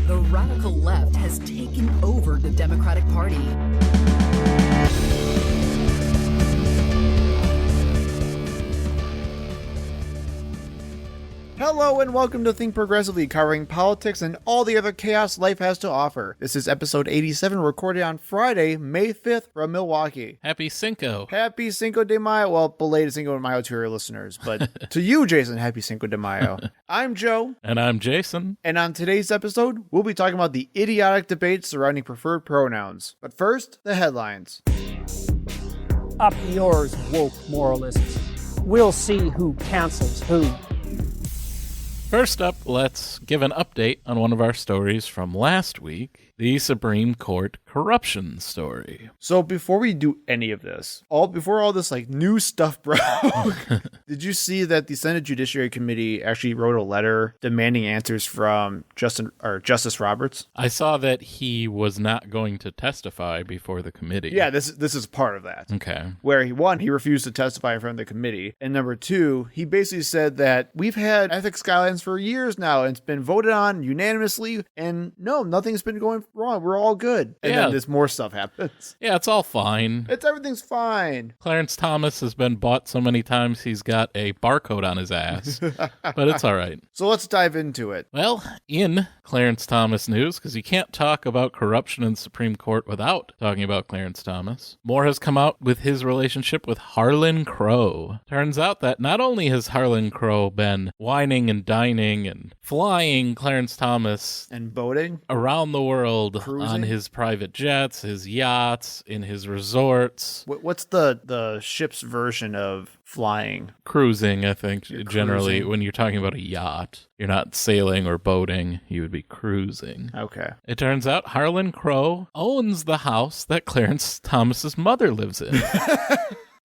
The radical left has taken over the Democratic Party. Hello and welcome to Think Progressively, covering politics and all the other chaos life has to offer. This is episode 87, recorded on Friday, May 5th from Milwaukee. Happy Cinco. Happy Cinco de Mayo. Well, belated Cinco de Mayo to your listeners, but to you, Jason, happy Cinco de Mayo. I'm Joe. And I'm Jason. And on today's episode, we'll be talking about the idiotic debate surrounding preferred pronouns. But first, the headlines. Up yours, woke moralists. We'll see who cancels who. First up, let's give an update on one of our stories from last week, the Supreme Court corruption story. So before we do any of this, before all this new stuff broke, did you see that the Senate Judiciary Committee actually wrote a letter demanding answers from Justice Roberts? I saw that he was not going to testify before the committee. Yeah, this is part of that. Okay. Where he refused to testify in front of the committee, and number two, he basically said that we've had ethics guidelines for years now, and it's been voted on unanimously, and no, nothing's been going wrong. We're all good. And then this more stuff happens. Yeah, it's all fine. Everything's fine. Clarence Thomas has been bought so many times he's got a barcode on his ass, but it's all right. So let's dive into it. Well, in Clarence Thomas news, because you can't talk about corruption in the Supreme Court without talking about Clarence Thomas, more has come out with his relationship with Harlan Crow. Turns out that not only has Harlan Crow been whining and dining and flying Clarence Thomas and boating around the world, cruising on his private jets, his yachts, in his resorts. What's the ship's version of flying? Cruising, I think. You're generally, cruising. when you're talking about a yacht, you're not sailing or boating, you would be cruising. Okay. It turns out Harlan Crow owns the house that Clarence Thomas's mother lives in.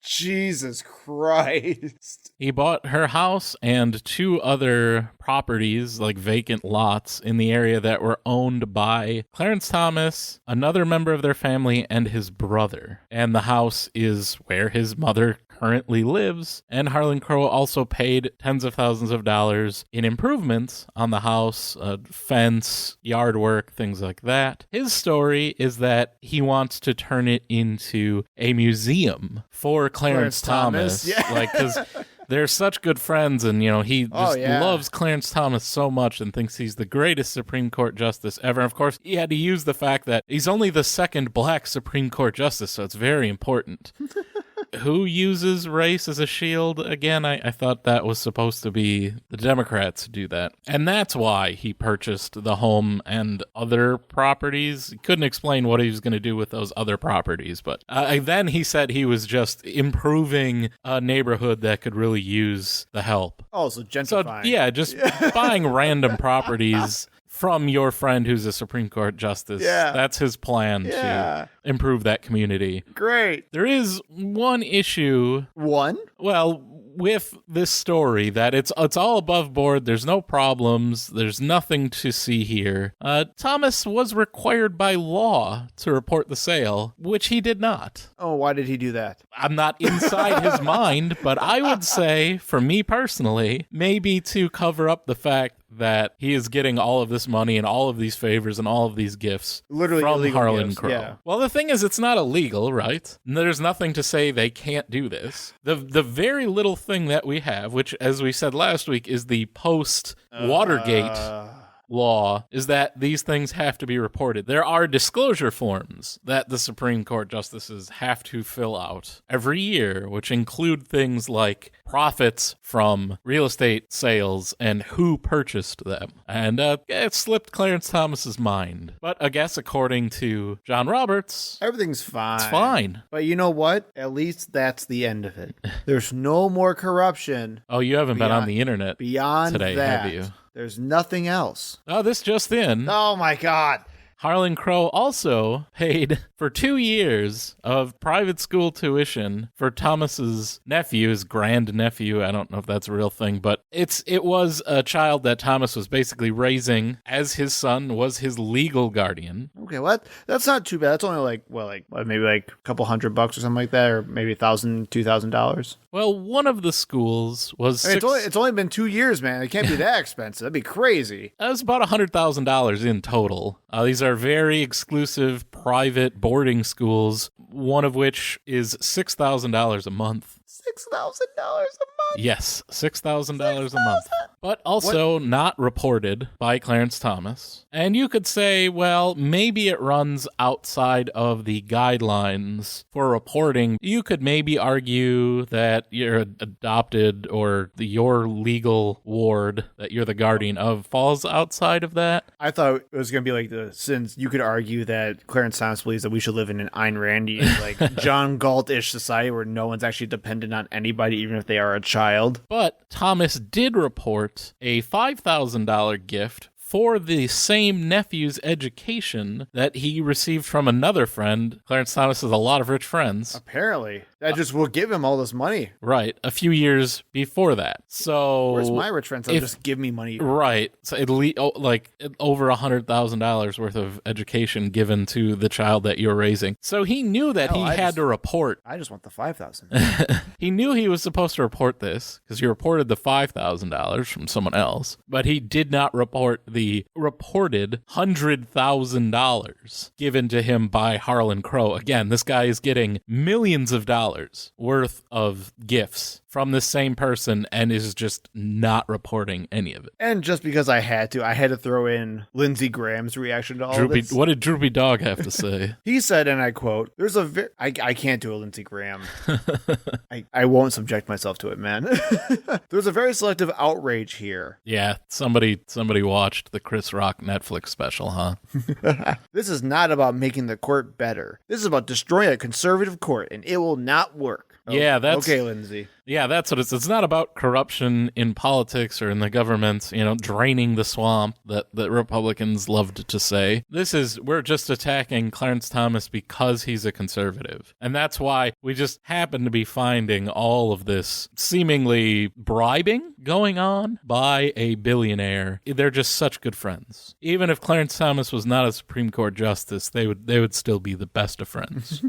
Jesus Christ. He bought her house and two other properties, like vacant lots, in the area that were owned by Clarence Thomas, another member of their family, and his brother. And the house is where his mother currently lives, and Harlan Crow also paid tens of thousands of dollars in improvements on the house, fence, yard work, things like that. His story is that he wants to turn it into a museum for Clarence Thomas. Yeah. Because they're such good friends, and he just loves Clarence Thomas so much and thinks he's the greatest Supreme Court justice ever. And of course, he had to use the fact that he's only the second black Supreme Court justice, so it's very important. Who uses race as a shield again? I thought that was supposed to be the Democrats do that. And that's why he purchased the home and other properties. He couldn't explain what he was going to do with those other properties, but then he said he was just improving a neighborhood that could really use the help. Oh, so gentrifying. So, yeah, just buying random properties from your friend who's a Supreme Court justice. Yeah. That's his plan to improve that community. Great. There is one issue. One? Well, with this story, that it's all above board. There's no problems. There's nothing to see here. Thomas was required by law to report the sale, which he did not. Oh, why did he do that? I'm not inside his mind, but I would say, for me personally, maybe to cover up the fact that he is getting all of this money and all of these favors and all of these gifts literally from Harlan gifts, Crow. Yeah. Well, the thing is, it's not illegal, right? There's nothing to say they can't do this. The very little thing that we have, which, as we said last week, is the post-Watergate law, is that these things have to be reported. There are disclosure forms that the Supreme Court justices have to fill out every year, which include things like profits from real estate sales and who purchased them. And it slipped Clarence Thomas's mind. But I guess according to John Roberts, everything's fine. It's fine. But you know what? At least that's the end of it. There's no more corruption. Oh, you haven't been on the internet beyond today, that, have you? There's nothing else. Oh, this just in. Oh my God. Harlan Crow also paid for 2 years of private school tuition for Thomas's nephew, his grandnephew. I don't know if that's a real thing, but it was a child that Thomas was basically raising as his son, was his legal guardian. Okay, well, that's not too bad. That's only maybe like a couple $100 or something like that, or maybe $1,000, $2,000. Well, one of the schools was it's only been 2 years, man. It can't be that expensive. That'd be crazy. That was about $100,000 in total. These are very exclusive private boarding schools, one of which is $6,000 a month. $6,000 a month? Yes, $6,000 a month. But also not reported by Clarence Thomas. And you could say, well, maybe it runs outside of the guidelines for reporting. You could maybe argue that you're adopted or your legal ward that you're the guardian of falls outside of that. I thought it was going to be like since you could argue that Clarence Thomas believes that we should live in an Ayn Randian, like John Galt-ish society where no one's actually dependent on anybody, even if they are a child. But Thomas did report a $5,000 gift for the same nephew's education that he received from another friend. Clarence Thomas has a lot of rich friends. Apparently. That just will give him all this money. Right. A few years before that. So where's my rich friends? They'll just give me money. Right. So at least like over $100,000 worth of education given to the child that you're raising. So he knew that he had to report. I just want the $5,000. He knew he was supposed to report this because he reported the $5,000 from someone else, but he did not report the reported $100,000 given to him by Harlan Crow. Again, this guy is getting millions of dollars worth of gifts from the same person and is just not reporting any of it. And just because I had to throw in Lindsey Graham's reaction to all of this. What did Droopy Dog have to say? He said, and I quote, I can't do a Lindsey Graham. I won't subject myself to it, man. There's a very selective outrage here. Yeah, somebody watched the Chris Rock Netflix special, huh? This is not about making the court better. This is about destroying a conservative court, and it will not work. Yeah, that's okay, Lindsay. Yeah, that's what it's not about corruption in politics or in the government, draining the swamp that Republicans loved to say. We're just attacking Clarence Thomas because he's a conservative. And that's why we just happen to be finding all of this seemingly bribing going on by a billionaire. They're just such good friends. Even if Clarence Thomas was not a Supreme Court justice, they would still be the best of friends.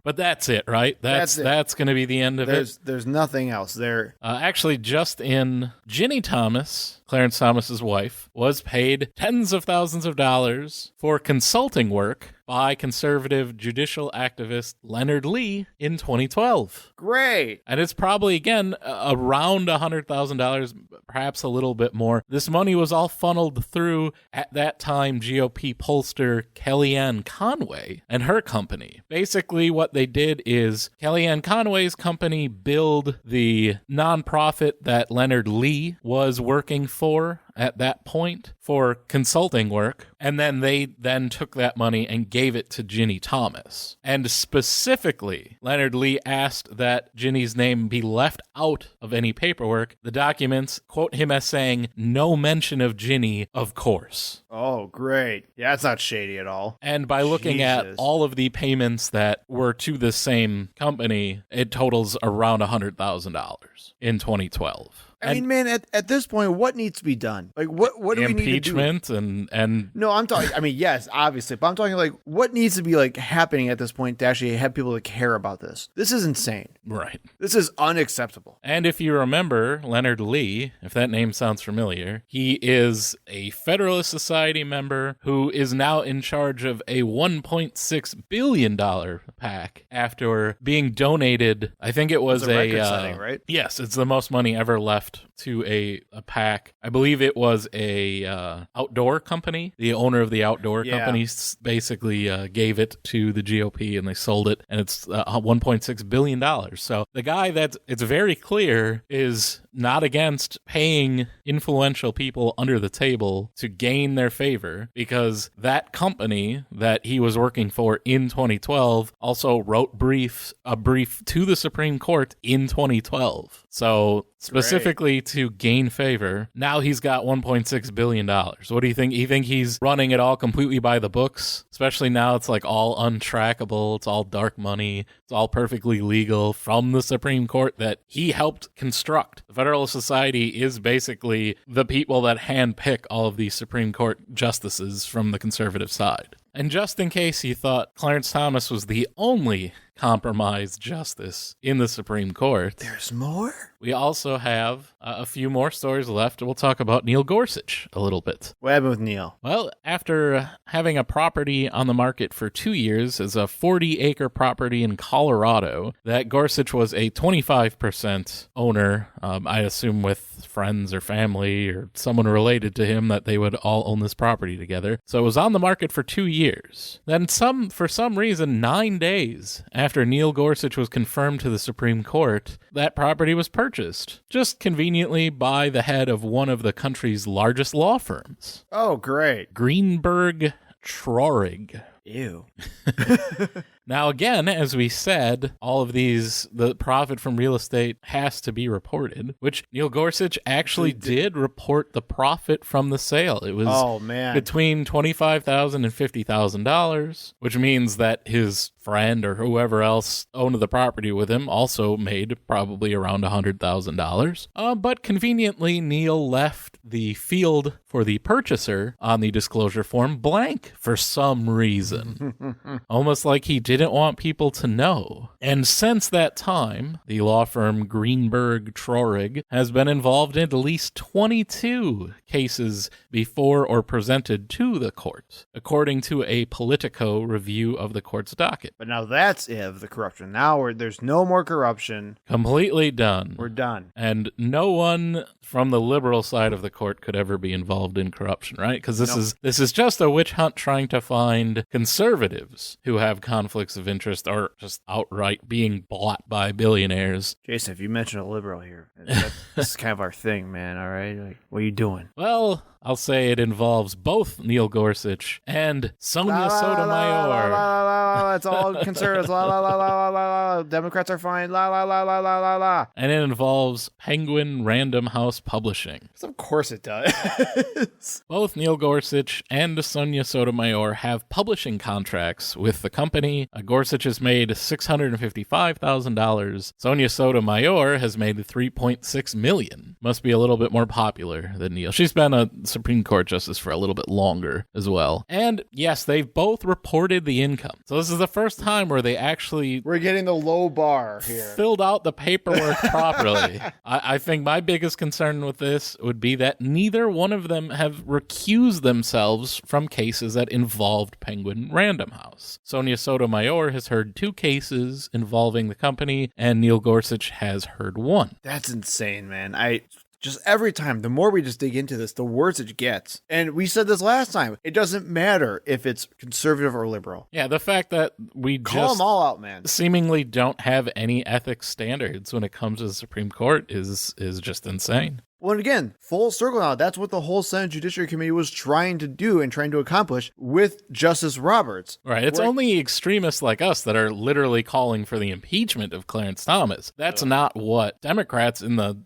But that's it, right? That's going to be the end of it. There's nothing else there. Actually, just in Ginny Thomas, Clarence Thomas's wife, was paid tens of thousands of dollars for consulting work by conservative judicial activist Leonard Lee in 2012. Great. And it's probably, again, around $100,000, perhaps a little bit more. This money was all funneled through, at that time, GOP pollster Kellyanne Conway and her company. Basically, what they did is Kellyanne Conway's company billed the nonprofit that Leonard Lee was working for at that point for consulting work, and then they took that money and gave it to Ginny Thomas. And specifically, Leonard Lee asked that Ginny's name be left out of any paperwork. The documents quote him as saying, "No mention of Ginny, of course." Oh, great. Yeah, that's not shady at all. And by looking at all of the payments that were to the same company, it totals around $100,000 in 2012. I mean, man, at this point, what needs to be done? Like, what do we need to do? Impeachment and... No, I'm talking, I mean, yes, obviously, but I'm talking like, what needs to be like happening at this point to actually have people to care about this? This is insane. Right. This is unacceptable. And if you remember, Leonard Lee, if that name sounds familiar, he is a Federalist Society member who is now in charge of a $1.6 billion PAC after being donated, I think it was a record setting, right? Yes, it's the most money ever left to a PAC. I believe it was a outdoor company. The owner of the outdoor company basically gave it to the GOP and they sold it, and it's $1.6 billion. So the guy it's very clear is not against paying influential people under the table to gain their favor, because that company that he was working for in 2012 also wrote a brief to the Supreme Court in 2012. So specifically to gain favor, now he's got $1.6 billion. What do you think? You think he's running it all completely by the books? Especially now it's like all untrackable. It's all dark money. It's all perfectly legal from the Supreme Court that he helped construct. The Federalist Society is basically the people that handpick all of these Supreme Court justices from the conservative side. And just in case you thought Clarence Thomas was the only compromise justice in the Supreme Court. There's more? We also have a few more stories left. We'll talk about Neil Gorsuch a little bit. What happened with Neil? Well, after having a property on the market for 2 years as a 40-acre property in Colorado, that Gorsuch was a 25% owner, I assume with friends or family or someone related to him that they would all own this property together. So it was on the market for 2 years. Then for some reason, 9 days after Neil Gorsuch was confirmed to the Supreme Court, that property was purchased, just conveniently by the head of one of the country's largest law firms. Oh, great. Greenberg Traurig. Ew. Now, again, as we said, all of these, the profit from real estate has to be reported, which Neil Gorsuch actually did report the profit from the sale. It was between $25,000 and $50,000, which means that his friend or whoever else owned the property with him also made probably around $100,000. But conveniently, Neil left the field for the purchaser on the disclosure form blank for some reason. Almost like he didn't want people to know. And since that time, the law firm Greenberg Traurig has been involved in at least 22 cases before or presented to the court, according to a Politico review of the court's docket. But now that's the corruption. Now there's no more corruption. Completely done. We're done. And no one from the liberal side of the court could ever be involved in corruption, right? Because this is just a witch hunt trying to find conservatives who have conflicts of interest or just outright being bought by billionaires. Jason, if you mention a liberal here, this is kind of our thing, man, all right? Like, what are you doing? Well, I'll say it involves both Neil Gorsuch and Sonia Sotomayor. It's all conservatives. Democrats are fine. And it involves Penguin Random House Publishing. Of course it does. Both Neil Gorsuch and Sonia Sotomayor have publishing contracts with the company. Gorsuch has made $655,000. Sonia Sotomayor has made $3.6 million. Must be a little bit more popular than Neil. She's been a Supreme Court justice for a little bit longer as well. And yes, they've both reported the income. So this is the first time where they actually... We're getting the low bar here. Filled out the paperwork properly. I think my biggest concern with this would be that neither one of them have recused themselves from cases that involved Penguin Random House. Sonia Sotomayor has heard 2 cases involving the company, and Neil Gorsuch has heard 1. That's insane, man. Just every time, the more we just dig into this, the worse it gets. And we said this last time. It doesn't matter if it's conservative or liberal. Yeah, the fact that we call them all out, man. Seemingly don't have any ethics standards when it comes to the Supreme Court is just insane. Well, and again, full circle now, that's what the whole Senate Judiciary Committee was trying to do and trying to accomplish with Justice Roberts. Right. It's only extremists like us that are literally calling for the impeachment of Clarence Thomas. That's not what Democrats in the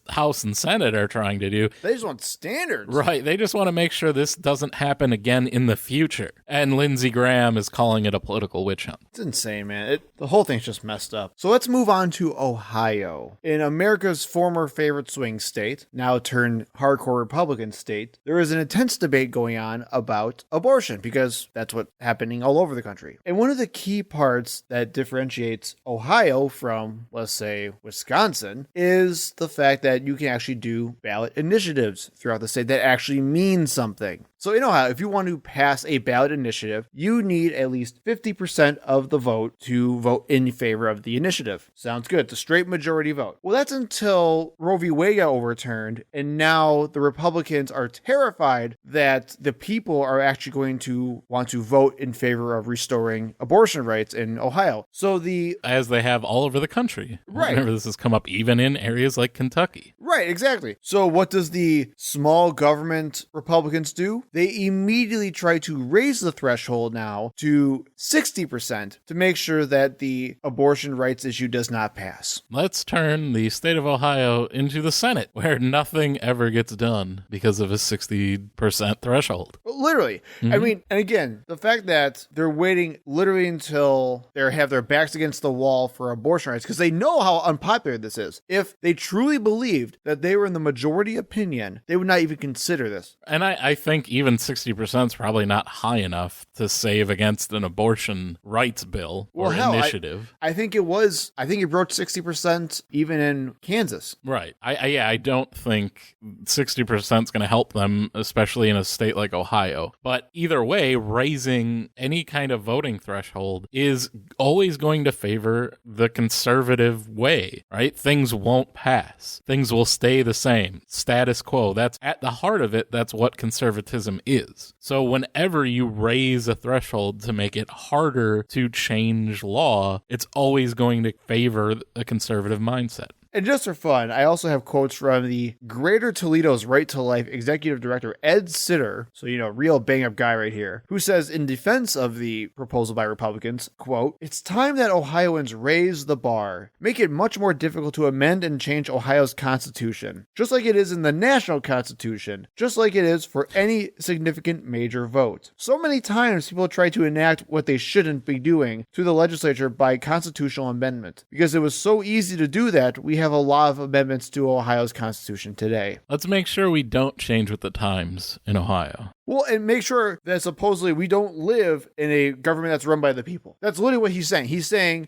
House and Senate are trying to do. They just want standards. Right. They just want to make sure this doesn't happen again in the future. And Lindsey Graham is calling it a political witch hunt. It's insane, man. The whole thing's just messed up. So let's move on to Ohio. In America's former favorite swing state, now turned hardcore Republican state, there is an intense debate going on about abortion because that's what's happening all over the country. And one of the key parts that differentiates Ohio from, let's say, Wisconsin is the fact that you can actually do ballot initiatives throughout the state that actually mean something. So in Ohio, if you want to pass a ballot initiative, you need at least 50% of the vote to vote in favor of the initiative. Sounds good. It's a straight majority vote. Well, that's until Roe v. Wade got overturned, and now the Republicans are terrified that the people are actually going to want to vote in favor of restoring abortion rights in Ohio. So as they have all over the country. Right. Remember, this has come up even in areas like Kentucky. Right, exactly. So what does the small government Republicans do? They immediately try to raise the threshold now to 60% to make sure that the abortion rights issue does not pass. Let's turn the state of Ohio into the Senate, where nothing ever gets done because of a 60% threshold. Literally. Mm-hmm. I mean, and again, the fact that they're waiting literally until they have their backs against the wall for abortion rights, because they know how unpopular this is. If they truly believed that they were in the majority opinion, they would not even consider this. And I think even even 60% is probably not high enough to save against an abortion rights bill or initiative. I think it broke 60% even in Kansas. Right. I don't think 60% is going to help them, especially in a state like Ohio. But either way, raising any kind of voting threshold is always going to favor the conservative way, right? Things won't pass. Things will stay the same. Status quo. That's at the heart of it. That's what conservatism is. So whenever you raise a threshold to make it harder to change law, it's always going to favor a conservative mindset. And just for fun, I also have quotes from the Greater Toledo's Right to Life Executive Director, Ed Sitter, so, real bang-up guy right here, who says in defense of the proposal by Republicans, quote, "It's time that Ohioans raise the bar, make it much more difficult to amend and change Ohio's constitution, just like it is in the national constitution, just like it is for any significant major vote. So many times people try to enact what they shouldn't be doing through the legislature by constitutional amendment. Because it was so easy to do that, we have a lot of amendments to Ohio's constitution today." Let's make sure we don't change with the times in Ohio. Well, and make sure that supposedly we don't live in a government that's run by the people. That's literally what he's saying. He's saying,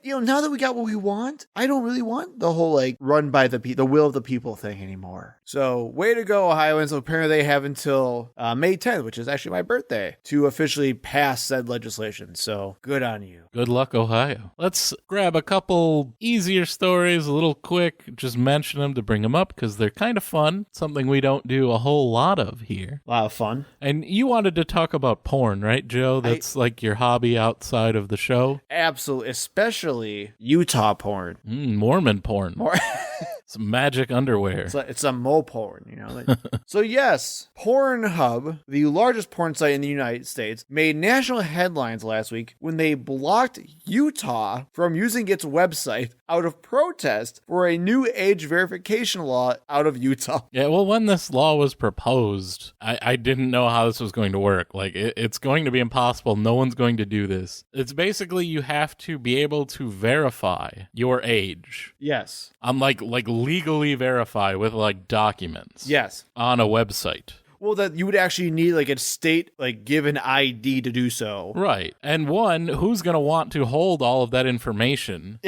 now that we got what we want, I don't really want the whole run by the will of the people thing anymore. So way to go, Ohioans. So apparently they have until May 10th, which is actually my birthday, to officially pass said legislation. So good on you. Good luck, Ohio. Let's grab a couple easier stories, a little quick, just mention them to bring them up because they're kind of fun. Something we don't do a whole lot of here. A lot of fun. And you wanted to talk about porn, right, Joe? That's like your hobby outside of the show? Absolutely. Especially Utah porn. Mormon porn. Some magic underwear. It's a mole porn, So yes, Pornhub, the largest porn site in the United States, made national headlines last week when they blocked Utah from using its website out of protest for a new age verification law out of Utah. Yeah, well, when this law was proposed, I didn't know how this was going to work. It's going to be impossible. No one's going to do this. It's basically you have to be able to verify your age. Yes. Legally verify with documents. Yes. On a website. Well, that you would actually need a state given ID to do so. Right. And who's going to want to hold all of that information?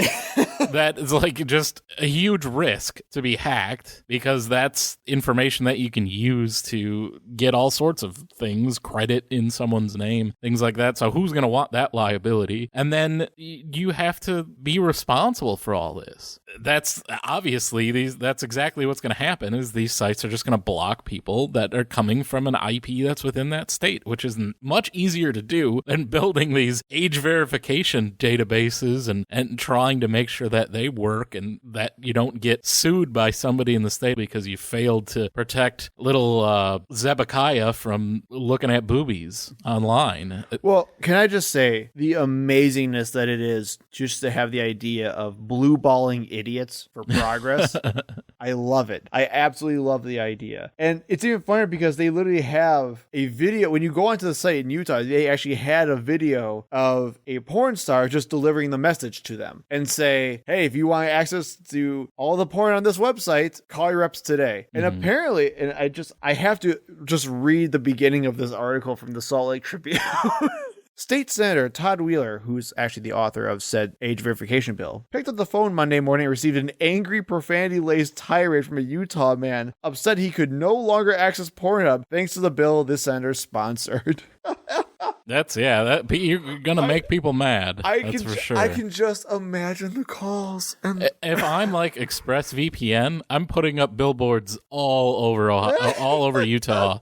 That is just a huge risk to be hacked because that's information that you can use to get all sorts of things, credit in someone's name, things like that. So who's going to want that liability? And then you have to be responsible for all this. That's obviously that's exactly what's going to happen is these sites are just going to block people that are coming from an IP that's within that state, which is much easier to do than building these age verification databases and trying to make sure that they work and that you don't get sued by somebody in the state because you failed to protect little Zebekiah from looking at boobies online. Well, can I just say the amazingness that it is just to have the idea of blue balling idiots for progress? I love it. I absolutely love the idea. And it's even funnier because they literally have a video. When you go onto the site in Utah, they actually had a video of a porn star just delivering the message to them and say, hey, if you want access to all the porn on this website, call your reps today. And apparently, and I have to just read the beginning of this article from the Salt Lake Tribune. State Senator Todd Wheeler, who's actually the author of said age verification bill, picked up the phone Monday morning and received an angry, profanity-laced tirade from a Utah man, upset he could no longer access Pornhub thanks to the bill this senator sponsored. You're gonna make people mad. That's for sure. I can just imagine the calls. And if I'm ExpressVPN, I'm putting up billboards all over Utah,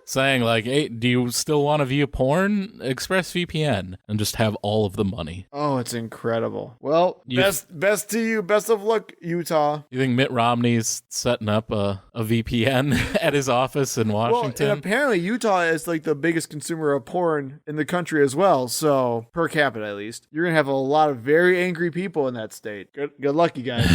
saying hey, do you still want to view porn? ExpressVPN, and just have all of the money. Oh, it's incredible. Well, best to you. Best of luck, Utah. You think Mitt Romney's setting up a VPN at his office in Washington? Well, and apparently Utah is the biggest consumer of porn in the country as well. So per capita, at least, you're gonna have a lot of very angry people in that state. Good luck, you guys.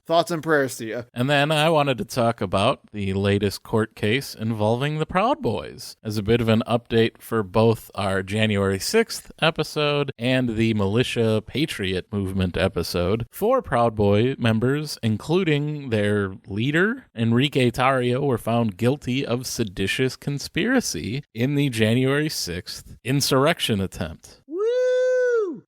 Thoughts and prayers to you. And then I wanted to talk about the latest court case involving the Proud Boys as a bit of an update for both our January 6th episode and the Militia Patriot Movement episode. 4 Proud Boy members, including their leader, Enrique Tarrio, were found guilty of seditious conspiracy in the January 6th insurrection attempt.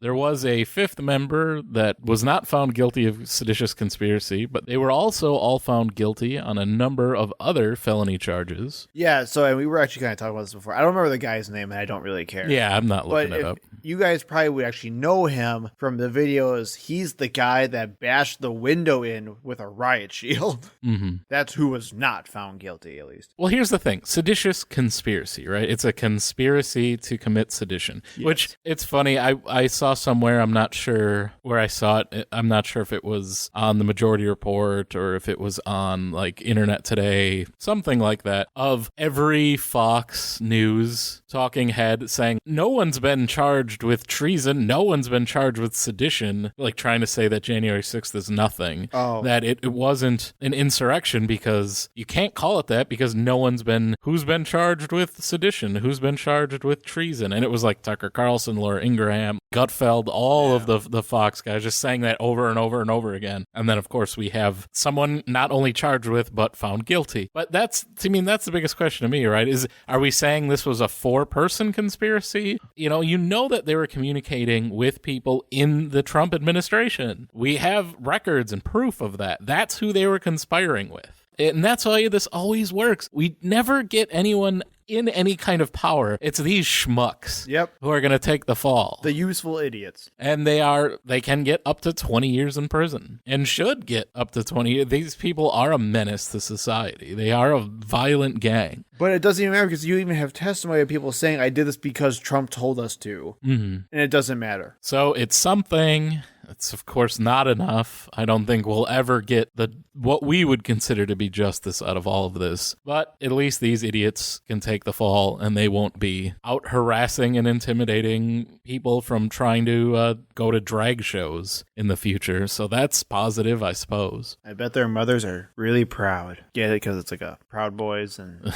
There was a 5th member that was not found guilty of seditious conspiracy, but they were also all found guilty on a number of other felony charges. Yeah, so and we were actually kind of talking about this before. I don't remember the guy's name, and I don't really care. Yeah, I'm not looking it up. You guys probably would actually know him from the videos. He's the guy that bashed the window in with a riot shield. Mm-hmm. That's who was not found guilty, at least. Well, here's the thing. Seditious conspiracy, right? It's a conspiracy to commit sedition, yes. Which it's funny. I saw somewhere, I'm not sure where I saw it. I'm not sure if it was on the Majority Report or if it was on like Internet Today, something like that, of every Fox News talking head saying, no one's been charged with treason, no one's been charged with sedition, like trying to say that January 6th is nothing, that it wasn't an insurrection because you can't call it that because who's been charged with sedition, who's been charged with treason, and it was like Tucker Carlson, Laura Ingraham, Gutfeld, all of the Fox guys just saying that over and over and over again. And then, of course, we have someone not only charged with, but found guilty. But that's the biggest question to me, right? Are we saying this was a 4-person conspiracy? You know that they were communicating with people in the Trump administration. We have records and proof of that. That's who they were conspiring with. And that's why this always works. We never get anyone in any kind of power. It's these schmucks who are going to take the fall. The useful idiots. And they can get up to 20 years in prison and should get up to 20 years. These people are a menace to society. They are a violent gang. But it doesn't even matter because you even have testimony of people saying, I did this because Trump told us to. Mm-hmm. And it doesn't matter. So it's something. It's, of course, not enough. I don't think we'll ever get what we would consider to be justice out of all of this. But at least these idiots can take the fall, and they won't be out harassing and intimidating people from trying to go to drag shows in the future. So that's positive, I suppose. I bet their mothers are really proud. Get it? Because it's like a Proud Boys and...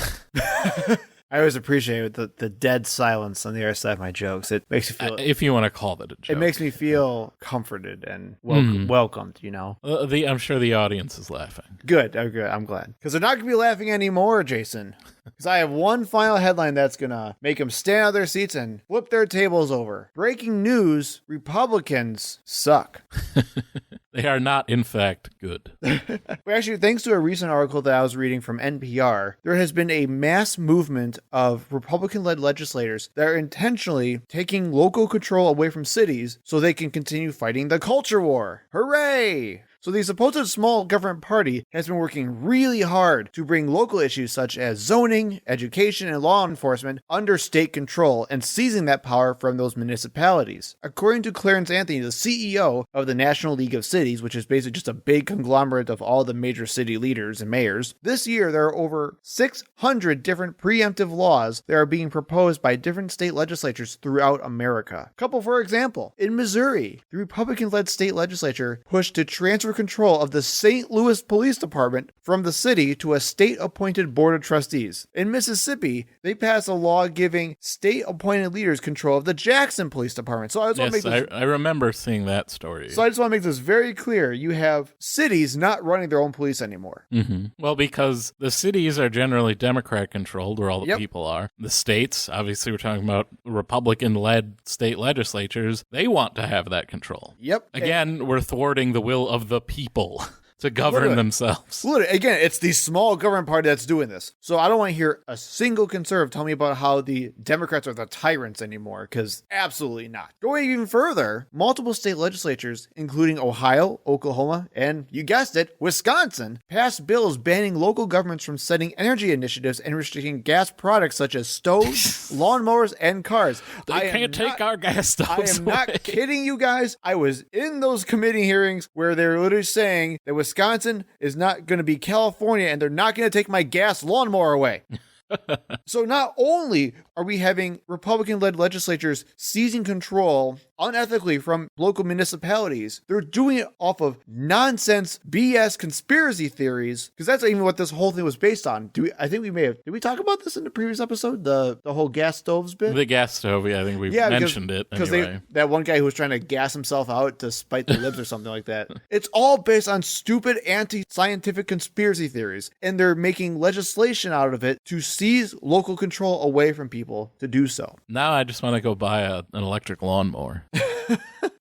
I always appreciate the dead silence on the other side of my jokes. It makes you feel... if you want to call that a joke. It makes me feel comforted and welcomed, I'm sure the audience is laughing. Good. I'm glad. Because they're not going to be laughing anymore, Jason. Because I have one final headline that's going to make them stand out of their seats and flip their tables over. Breaking news, Republicans suck. They are not, in fact, good. Actually, thanks to a recent article that I was reading from NPR, there has been a mass movement of Republican-led legislators that are intentionally taking local control away from cities so they can continue fighting the culture war. Hooray! So the supposed small government party has been working really hard to bring local issues such as zoning, education, and law enforcement under state control and seizing that power from those municipalities. According to Clarence Anthony, the CEO of the National League of Cities, which is basically just a big conglomerate of all the major city leaders and mayors, this year there are over 600 different preemptive laws that are being proposed by different state legislatures throughout America. Couple for example, in Missouri, the Republican-led state legislature pushed to transfer control of the St. Louis Police Department from the city to a state-appointed board of trustees. In Mississippi, they passed a law giving state-appointed leaders control of the Jackson Police Department. So I just want to make this... I remember seeing that story. So I just want to make this very clear. You have cities not running their own police anymore. Mm-hmm. Well, because the cities are generally Democrat-controlled, where all the people are. The states, obviously we're talking about Republican-led state legislatures, they want to have that control. Yep. Again, we're thwarting the will of the people to govern themselves. Literally, again, it's the small government party that's doing this. So I don't want to hear a single conservative tell me about how the Democrats are the tyrants anymore, because absolutely not. Going even further, multiple state legislatures, including Ohio, Oklahoma, and, you guessed it, Wisconsin, passed bills banning local governments from setting energy initiatives and restricting gas products such as stoves, lawnmowers, and cars. They can't take our gas stoves I am not kidding you guys. I was in those committee hearings where they were literally saying that Wisconsin is not going to be California and they're not going to take my gas lawnmower away. So not only are we having Republican-led legislatures seizing control unethically from local municipalities. They're doing it off of nonsense BS conspiracy theories, because that's even what this whole thing was based on. Did we talk about this in the previous episode? The whole gas stoves bit? The gas stove, yeah, I think we mentioned it anyway. That one guy who was trying to gas himself out to spite the libs or something like that. It's all based on stupid anti-scientific conspiracy theories, and they're making legislation out of it to seize local control away from people to do so. Now I just want to go buy an electric lawnmower.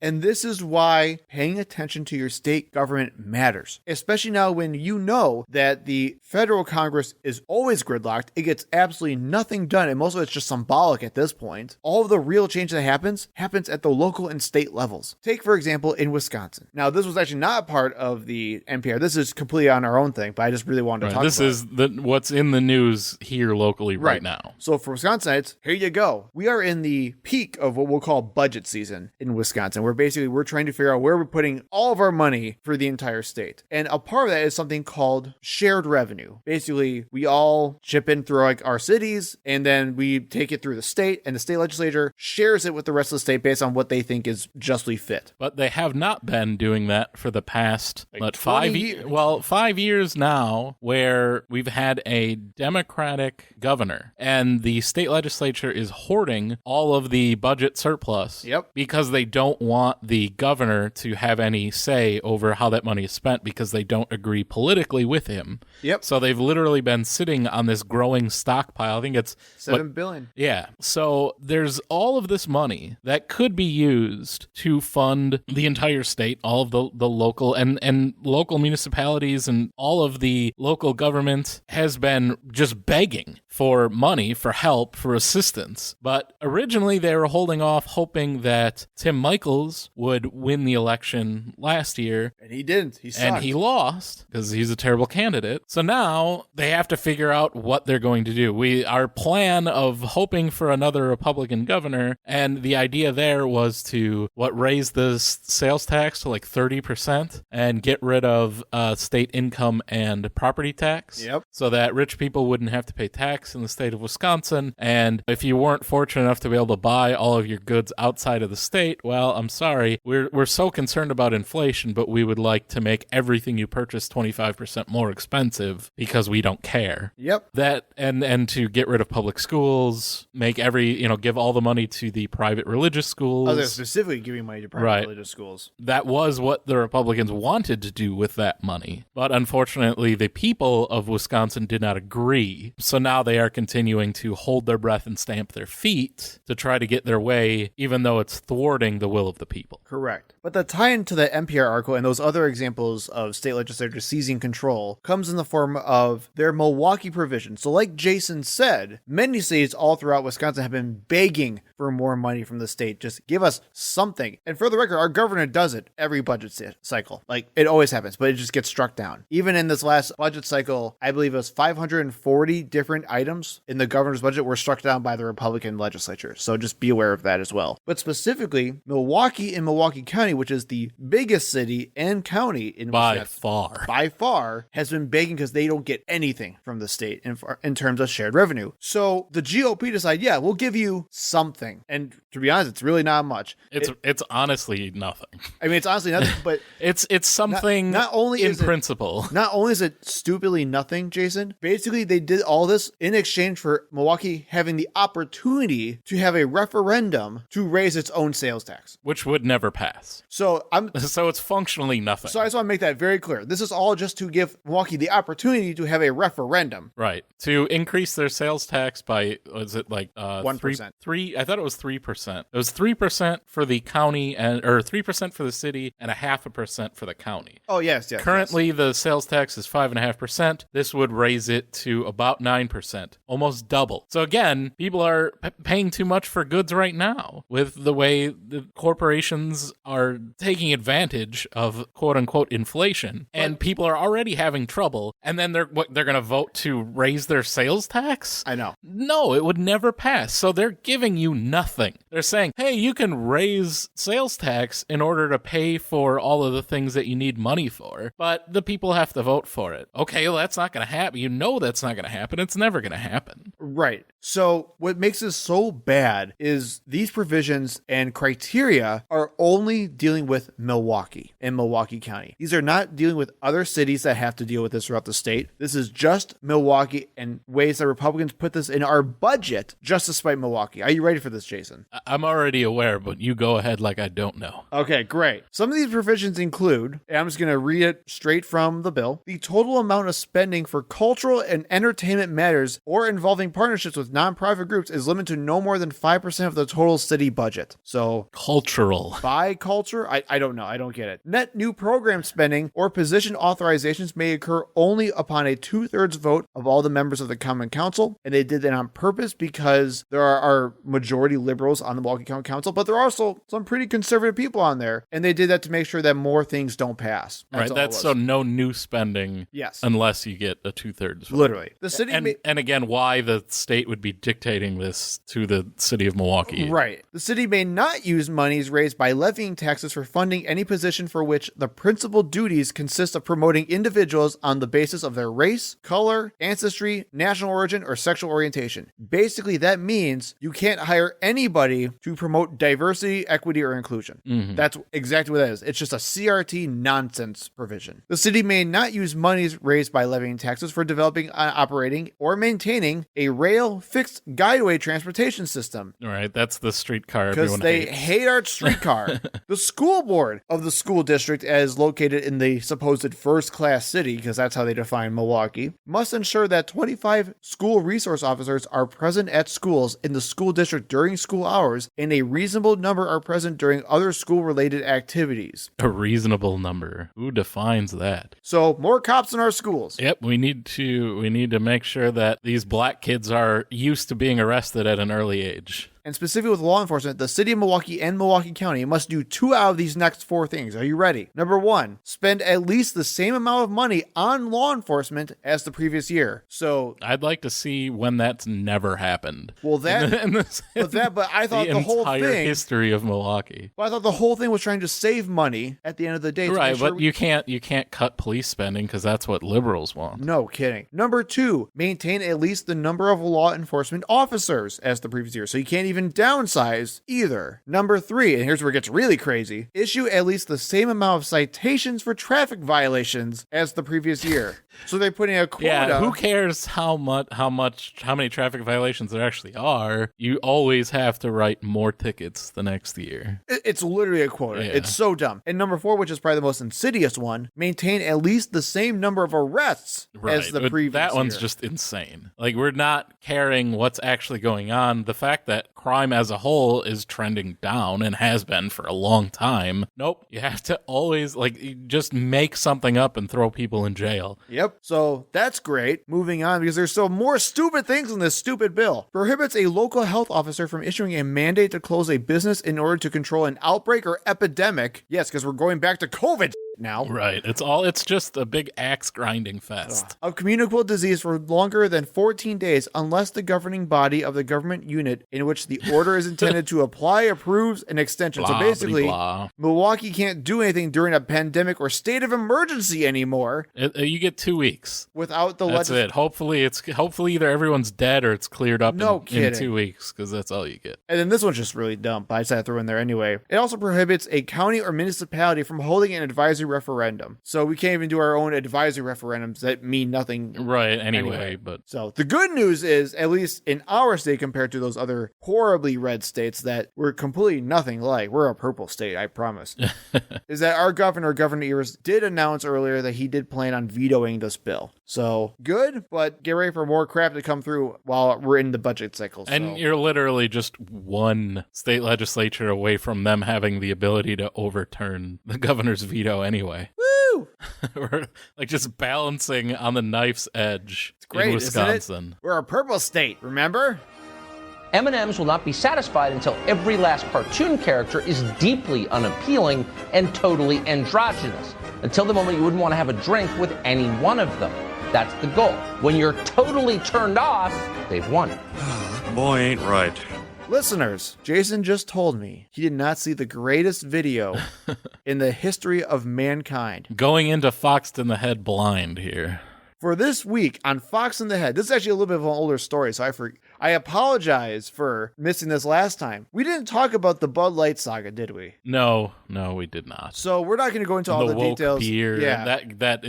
And this is why paying attention to your state government matters, especially now when you know that the federal Congress is always gridlocked. It gets absolutely nothing done, and most of it's just symbolic at this point. All of the real change that happens at the local and state levels. Take, for example, in Wisconsin. Now, this was actually not part of the NPR. This is completely on our own thing, but I just really wanted to talk about it. This is what's in the news here locally right now. So for Wisconsinites, here you go. We are in the peak of what we'll call budget season in Wisconsin, where basically we're trying to figure out where we're putting all of our money for the entire state. And a part of that is something called shared revenue. Basically, we all chip in through our cities, and then we take it through the state, and the state legislature shares it with the rest of the state based on what they think is justly fit. But they have not been doing that for the past 5 years. Well, 5 years now, where we've had a Democratic governor, and the state legislature is hoarding all of the budget surplus. Yep. Because they don't want the governor to have any say over how that money is spent, because they don't agree politically with him. Yep. So they've literally been sitting on this growing stockpile. I think it's $7 billion. Yeah. So there's all of this money that could be used to fund the entire state, all of the local and local municipalities, and all of the local government has been just begging for money, for help, for assistance. But originally they were holding off, hoping that Tim Michels would win the election last year. And he didn't. He sucked. And he lost because he's a terrible candidate. So now they have to figure out what they're going to do. Our plan of hoping for another Republican governor, and the idea there was to raise the sales tax to 30% and get rid of state income and property tax. Yep. So that rich people wouldn't have to pay tax in the state of Wisconsin. And if you weren't fortunate enough to be able to buy all of your goods outside of the state, well, I'm sorry. We're so concerned about inflation, but we would like to make everything you purchase 25% more expensive because we don't care. Yep. That and to get rid of public schools, make give all the money to the private religious schools. Oh, they're specifically giving money to private religious schools. That was what the Republicans wanted to do with that money. But unfortunately, the people of Wisconsin did not agree. So now they are continuing to hold their breath and stamp their feet to try to get their way, even though it's thwarting the will of the people. Correct. But the tie into the NPR article and those other examples of state legislatures seizing control comes in the form of their Milwaukee provision. So like Jason said, many states all throughout Wisconsin have been begging for more money from the state. Just give us something. And for the record, our governor does it every budget cycle. It always happens, but it just gets struck down. Even in this last budget cycle, I believe it was 540 different items in the governor's budget were struck down by the Republican legislature. So just be aware of that as well. But specifically, Milwaukee and Milwaukee County, which is the biggest city and county in Wisconsin, by far, has been begging because they don't get anything from the state in terms of shared revenue. So the GOP decide, yeah, we'll give you something. And to be honest, it's really not much. It's honestly nothing. I mean, it's honestly nothing, but it's something not only in principle. Not only is it stupidly nothing, Jason, basically they did all this in exchange for Milwaukee having the opportunity to have a referendum to raise its own sales tax, which would never pass. So it's functionally nothing. So I just want to make that very clear. This is all just to give Milwaukee the opportunity to have a referendum. Right. To increase their sales tax by, was it 1%? I thought it was 3%. It was 3% for the county or 3% for the city and 0.5% for the county. Oh, yes. Currently, the sales tax is 5.5%. This would raise it to about 9%, almost double. So again, people are paying too much for goods right now with the way the corporations are taking advantage of quote unquote inflation, and people are already having trouble. And then they're going to vote to raise their sales tax? I know. No, it would never pass. So they're giving you nothing. They're saying, hey, you can raise sales tax in order to pay for all of the things that you need money for, but the people have to vote for it. Okay, well, that's not going to happen. You know that's not going to happen. It's never going to happen. Right. So what makes this so bad is these provisions and criteria area are only dealing with Milwaukee and Milwaukee County. These are not dealing with other cities that have to deal with this throughout the state. This is just Milwaukee, and ways that Republicans put this in our budget just to spite Milwaukee. Are you ready for this, Jason? I'm already aware, but you go ahead like I don't know. Okay, great. Some of these provisions include, and I'm just going to read it straight from the bill, the total amount of spending for cultural and entertainment matters or involving partnerships with nonprofit groups is limited to no more than 5% of the total city budget. So, cultural. By culture? I don't know. I don't get it. Net new program spending or position authorizations may occur only upon a 2/3 vote of all the members of the Common Council. And they did that on purpose because there are majority liberals on the Milwaukee County Council, but there are also some pretty conservative people on there. And they did that to make sure that more things don't pass. That's so no new spending. Yes. Unless you get a 2/3 vote. Literally. The city and again, why the state would be dictating this to the city of Milwaukee. Right. The city may not use monies raised by levying taxes for funding any position for which the principal duties consist of promoting individuals on the basis of their race, color, ancestry, national origin, or sexual orientation. Basically, that means you can't hire anybody to promote diversity, equity, or inclusion. Mm-hmm. That's exactly what that is. It's just a CRT nonsense provision. The city may not use monies raised by levying taxes for developing, operating, or maintaining a rail fixed guideway transportation system. Right, that's the streetcar because they hate our streetcar. The school board of the school district, as located in the supposed first-class city, because that's how they define Milwaukee, must ensure that 25 school resource officers are present at schools in the school district during school hours, and a reasonable number are present during other school-related activities. A reasonable number. Who defines that? So more cops in our schools. Yep, we need to make sure that these black kids are used to being arrested at an early age. And specifically with law enforcement, the city of Milwaukee and Milwaukee County must do 2 out of these next 4 things. Are you ready? Number 1, spend at least the same amount of money on law enforcement as the previous year. So I'd like to see when that's never happened. Well, but I thought the whole thing, history of Milwaukee. But I thought the whole thing was trying to save money at the end of the day. Right, but you can't cut police spending because that's what liberals want. No kidding. Number 2, maintain at least the number of law enforcement officers as the previous year. So you can't even downsize either. Number 3, and here's where it gets really crazy, issue at least the same amount of citations for traffic violations as the previous year. So they're putting a quota. Yeah, who cares how many traffic violations there actually are? You always have to write more tickets the next year. It's literally a quota. Yeah. It's so dumb. And number 4, which is probably the most insidious one, maintain at least the same number of arrests as the previous That one's year. just insane. Like, we're not caring what's actually going on. The fact that crime as a whole is trending down and has been for a long time. Nope. You have to always, just make something up and throw people in jail. Yep. So that's great. Moving on, because there's still more stupid things in this stupid bill. Prohibits a local health officer from issuing a mandate to close a business in order to control an outbreak or epidemic. Yes, because we're going back to COVID now. Right. It's just a big axe grinding fest. Of communicable disease for longer than 14 days unless the governing body of the government unit in which the order is intended to apply approves an extension. Blah, so basically, blah. Milwaukee can't do anything during a pandemic or state of emergency anymore. You get 2 weeks. Without the That's it. Hopefully either everyone's dead or it's cleared up in 2 weeks, because that's all you get. And then this one's just really dumb, but I just had to throw in there anyway. It also prohibits a county or municipality from holding an advisory referendum. So we can't even do our own advisory referendums that mean nothing. Right, anyway. But so the good news is, at least in our state compared to those other horribly red states that we're completely nothing like, we're a purple state, I promise, is that our Governor Evers, did announce earlier that he did plan on vetoing this bill. So good, but get ready for more crap to come through while we're in the budget cycle. So. And you're literally just one state legislature away from them having the ability to overturn the governor's veto anyway. Woo! We're just balancing on the knife's edge. It's great, in Wisconsin. isn't it? We're a purple state, remember? M&Ms will not be satisfied until every last cartoon character is deeply unappealing and totally androgynous. Until the moment you wouldn't want to have a drink with any one of them. That's the goal. When you're totally turned off, they've won. Boy ain't right. Listeners, Jason just told me he did not see the greatest video in the history of mankind. Going into Foxed in the Head blind here. For this week on Fox in the Head, this is actually a little bit of an older story, so I apologize for missing this last time. We didn't talk about the Bud Light saga, did we? No, we did not. So we're not going to go into all the woke details. Beer, yeah, that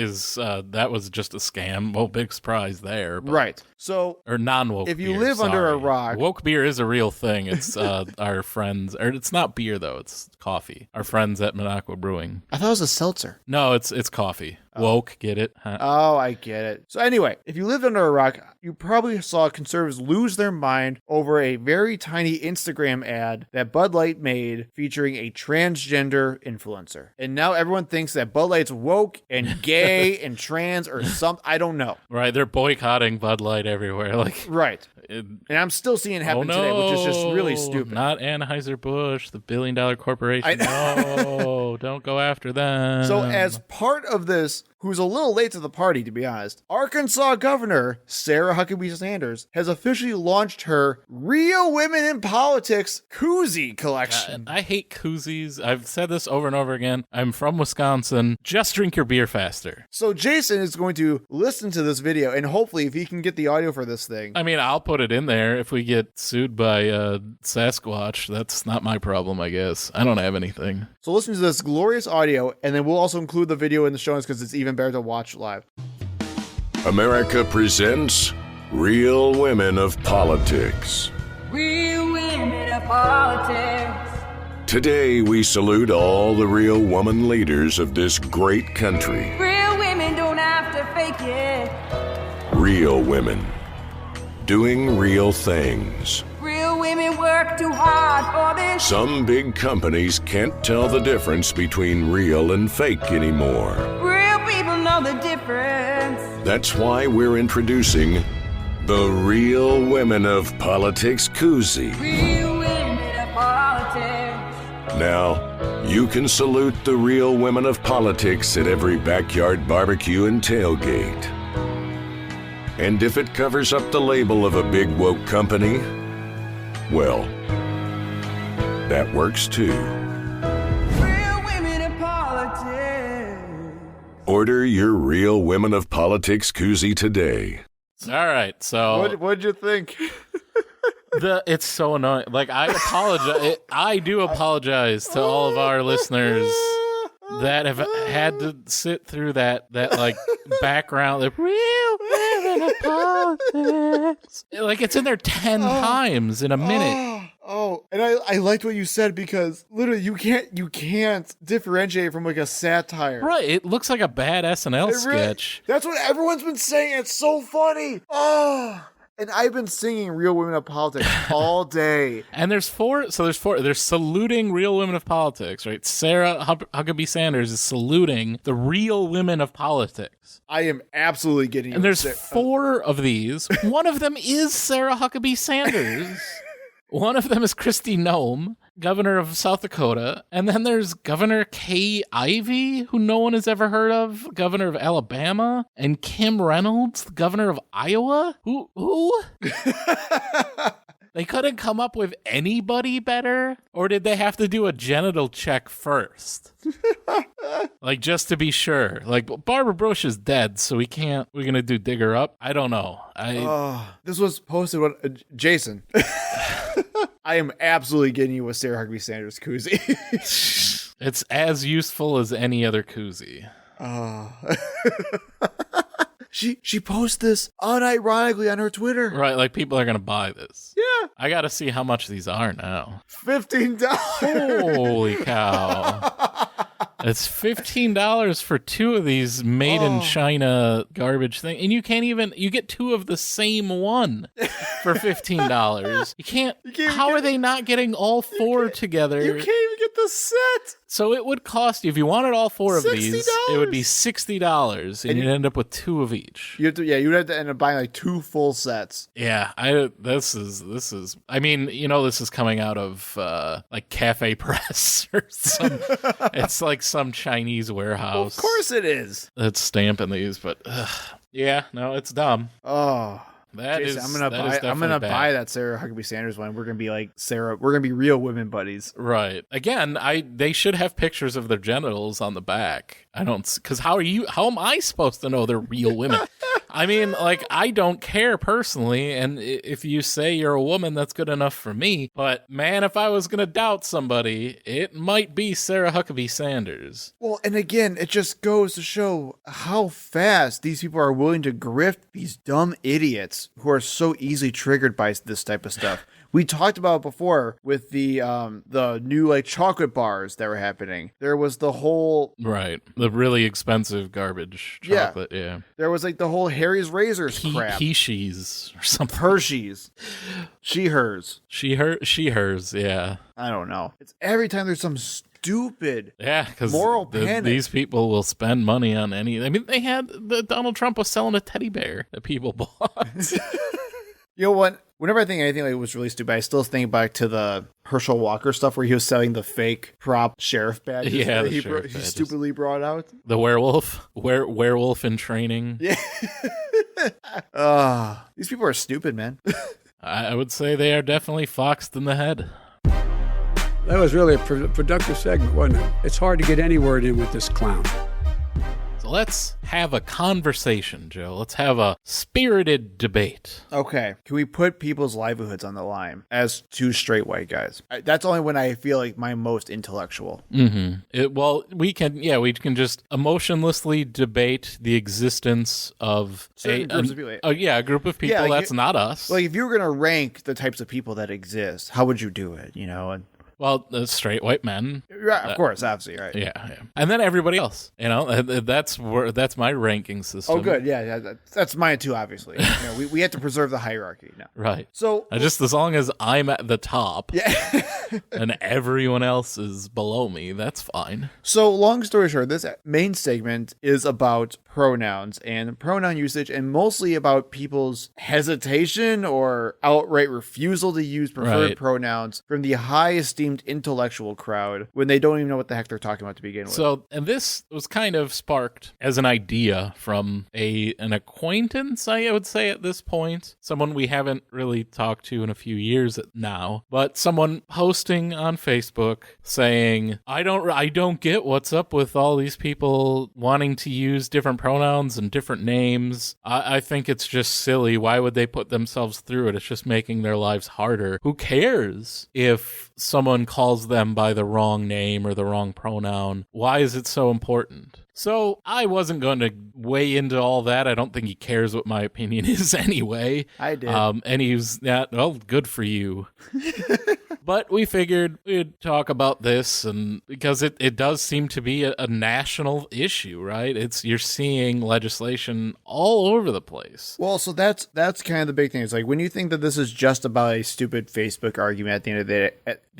was just a scam. Well, big surprise there. But, right. So or non-woke. If you beer, live under a rock, woke beer is a real thing. It's our friends, or it's not beer though. It's coffee. Our friends at Minocqua Brewing. I thought it was a seltzer. No, it's coffee. Woke, get it? Huh? Oh, I get it. So anyway, if you lived under a rock, you probably saw conservatives lose their mind over a very tiny Instagram ad that Bud Light made featuring a transgender influencer. And now everyone thinks that Bud Light's woke and gay and trans or something. I don't know. Right, they're boycotting Bud Light everywhere. Like, right. And I'm still seeing it happen today, which is just really stupid. Not Anheuser-Busch, the billion-dollar corporation. No, don't go after them. So as part of this, who's a little late to the party, to be honest, Arkansas Governor Sarah Huckabee Sanders has officially launched her Real Women in Politics koozie collection. God, I hate koozies. I've said this over and over again. I'm from Wisconsin. Just drink your beer faster. So Jason is going to listen to this video, and hopefully if he can get the audio for this thing. I mean, I'll put it in there. If we get sued by Sasquatch, that's not my problem, I guess. I don't have anything. So listen to this glorious audio, and then we'll also include the video in the show notes because it's even better to watch live. America presents Real Women of Politics. Real women of politics. Today we salute all the real woman leaders of this great country. Real women don't have to fake it. Real women. Doing real things. Real women work too hard for this. Some big companies can't tell the difference between real and fake anymore. Real people know the difference. That's why we're introducing the Real Women of Politics koozie. Real women of politics. Now, you can salute the real women of politics at every backyard barbecue and tailgate. And if it covers up the label of a big woke company, well, that works too. Real women of politics. Order your Real Women of Politics koozie today. All right, so What'd you think? it's so annoying. Like, I apologize. I do apologize to all of our listeners that have had to sit through that like background, the Real Women of Politics. Like, it's in there 10 times in a minute. And I liked what you said because literally you can't differentiate from like a satire. Right, it looks like a bad SNL sketch. That's what everyone's been saying. It's so funny. And I've been singing Real Women of Politics all day. And there's four. They're saluting Real Women of Politics, right? Sarah Huckabee Sanders is saluting the Real Women of Politics. I am absolutely getting. And there's 4 of these. One of them is Sarah Huckabee Sanders. One of them is Kristi Noem, governor of South Dakota. And then there's Governor Kay Ivey, who no one has ever heard of, governor of Alabama. And Kim Reynolds, governor of Iowa. Who? They couldn't come up with anybody better? Or did they have to do a genital check first? Like, just to be sure. Like, Barbara Bush is dead, so we're gonna do dig her up? I don't know. This was posted when Jason. I am absolutely getting you a Sarah Huckabee Sanders koozie. It's as useful as any other koozie. She posts this unironically on her Twitter. Right, like people are gonna buy this. Yeah. I gotta see how much these are now. $15. Holy cow. It's $15 for 2 of these made in China garbage thing. And you get 2 of the same one for $15. You can't how are they not getting all 4 together? You can't even get the set. So it would cost you, if you wanted all 4 of these, $60. it would be $60, and you'd end up with 2 of each. You'd have to end up buying like 2 full sets. Yeah, this is. I mean, this is coming out of like Cafe Press or some. It's like some Chinese warehouse. Well, of course it is. That's stamping these, but yeah, no, it's dumb. Jason, I'm gonna buy that Sarah Huckabee Sanders one. We're gonna be like Sarah. We're gonna be real women buddies. Right. Again, they should have pictures of their genitals on the back. I don't, because how am I supposed to know they're real women? I mean, like, I don't care personally, and if you say you're a woman, that's good enough for me. But man, if I was going to doubt somebody, it might be Sarah Huckabee Sanders. Well, and again, it just goes to show how fast these people are willing to grift these dumb idiots who are so easily triggered by this type of stuff. We talked about it before with the new like chocolate bars that were happening. There was the whole the really expensive garbage chocolate. Yeah. There was like the whole Harry's Razors crap. Hershey's or something. Hershey's. Hers. She hers. Yeah. I don't know. It's every time there's some stupid because moral panic. These people will spend money on any. I mean, Donald Trump was selling a teddy bear that people bought. You know what? Whenever I think anything like was really stupid, I still think back to the Herschel Walker stuff where he was selling the fake prop sheriff badges. Yeah, he stupidly brought out the werewolf in training. Yeah. These people are stupid, man. I would say they are definitely foxed in the head. That was really a productive segment, wasn't it? It's hard to get any word in with this clown. So let's have a conversation, Joe. Let's have a spirited debate. Okay. Can we put people's livelihoods on the line as two straight white guys? That's only when I feel like my most intellectual. Mm-hmm. We can just emotionlessly debate the existence of groups of people. A group of people that's not us. Like if you were going to rank the types of people that exist, how would you do it? You know, and well, straight white men. Right, of course, obviously, right. Yeah. And then everybody else. You know, that's my ranking system. Oh, good. Yeah, that's mine too, obviously. You know, we have to preserve the hierarchy now. Right. So just as long as I'm at the top yeah. and everyone else is below me, that's fine. So long story short, this main segment is about pronouns and pronoun usage and mostly about people's hesitation or outright refusal to use preferred pronouns from the high esteemed intellectual crowd when they don't even know what the heck they're talking about to begin with. So, and this was kind of sparked as an idea from an acquaintance, I would say at this point, someone we haven't really talked to in a few years now, but someone posting on Facebook saying, I don't get what's up with all these people wanting to use different pronouns and different names. I think it's just silly. Why would they put themselves through it? It's just making their lives harder. Who cares if someone calls them by the wrong name or the wrong pronoun? Why is it so important? So I wasn't going to weigh into all that. I don't think he cares what my opinion is anyway. I did. And he was good for you. But we figured we'd talk about this, and because it does seem to be a national issue, right? You're seeing legislation all over the place. Well, so that's kind of the big thing. It's like when you think that this is just about a stupid Facebook argument at the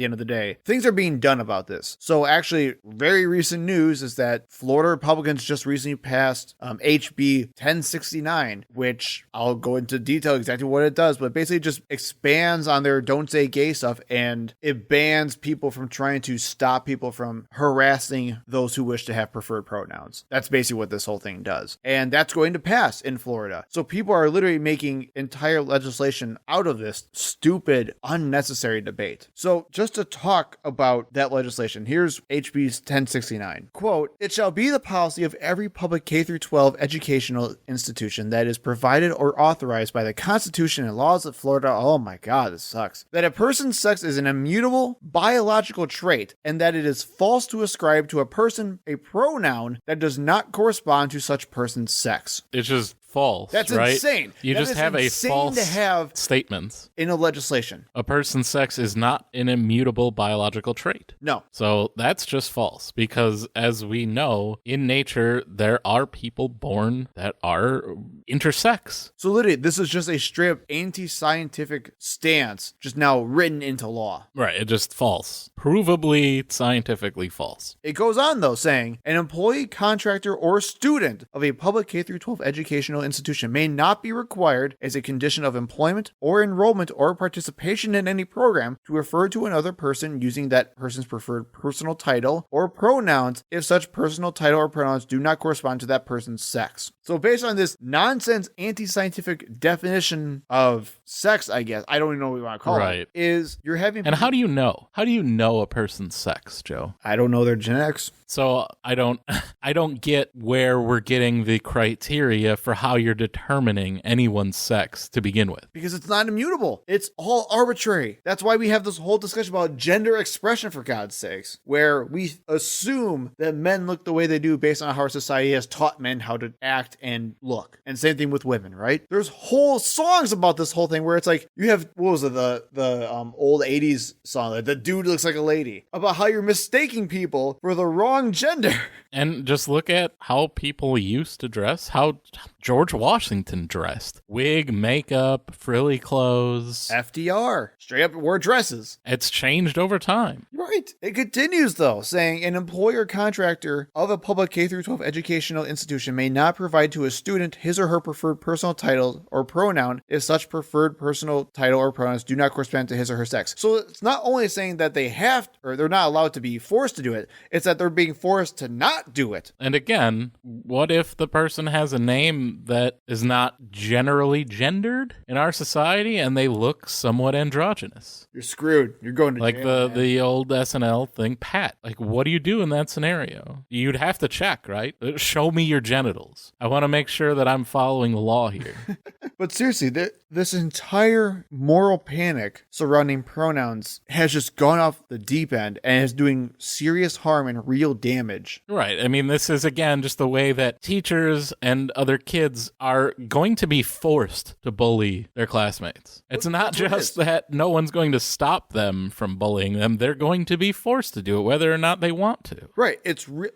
end of the day, things are being done about this. So actually, very recent news is that Florida Republicans just recently passed HB 1069, which I'll go into detail exactly what it does, but basically just expands on their don't say gay stuff, and it bans people from trying to stop people from harassing those who wish to have preferred pronouns. That's basically what this whole thing does. And that's going to pass in Florida. So people are literally making entire legislation out of this stupid, unnecessary debate. So just to talk about that legislation, here's HB 1069. Quote, "It shall be the policy of every public K-12 educational institution that is provided or authorized by the Constitution and laws of Florida," oh my God, this sucks, "that a person's sex is an immutable biological trait and that it is false to ascribe to a person a pronoun that does not correspond to such person's sex." It's just false. That's right? insane. You that just have a false to have statement in a legislation. A person's sex is not an immutable biological trait. No. So that's just false, because as we know, in nature, there are people born that are intersex. So literally, this is just a straight up anti-scientific stance, just now written into law. Right. It's just false. Provably scientifically false. It goes on, though, saying, "An employee, contractor, or student of a public K-12 educational institution may not be required as a condition of employment or enrollment or participation in any program to refer to another person using that person's preferred personal title or pronouns if such personal title or pronouns do not correspond to that person's sex." So based on this nonsense anti-scientific definition of sex, I guess, I don't even know what we want to call it, is you're having... And how do you know? How do you know a person's sex, Joe? I don't know their genetics. So I don't get where we're getting the criteria for how how you're determining anyone's sex to begin with. Because it's not immutable. It's all arbitrary. That's why we have this whole discussion about gender expression, for God's sakes, where we assume that men look the way they do based on how our society has taught men how to act and look. And same thing with women, right? There's whole songs about this whole thing where it's like, you have, what was it, the old 80s song, like, the dude looks like a lady, about how you're mistaking people for the wrong gender. And just look at how people used to dress, how George Washington dressed. Wig, makeup, frilly clothes. FDR, straight up wore dresses. It's changed over time. Right. It continues, though, saying an employer contractor of a public K-12 educational institution may not provide to a student his or her preferred personal title or pronoun if such preferred personal title or pronouns do not correspond to his or her sex. So it's not only saying that they have, or they're not allowed to be forced to do it, it's that they're being forced to not do it. And again, what if the person has a name that is not generally gendered in our society and they look somewhat androgynous? You're screwed. You're going to like jail, the old SNL thing, Pat. Like, what do you do in that scenario? You'd have to check, right? Show me your genitals. I want to make sure that I'm following the law here. But seriously, this entire moral panic surrounding pronouns has just gone off the deep end and is doing serious harm and real damage. Right. I mean, this is, again, just the way that teachers and other kids are going to be forced to bully their classmates. It's not just that no one's going to stop them from bullying them. They're going to be forced to do it, whether or not they want to. Right.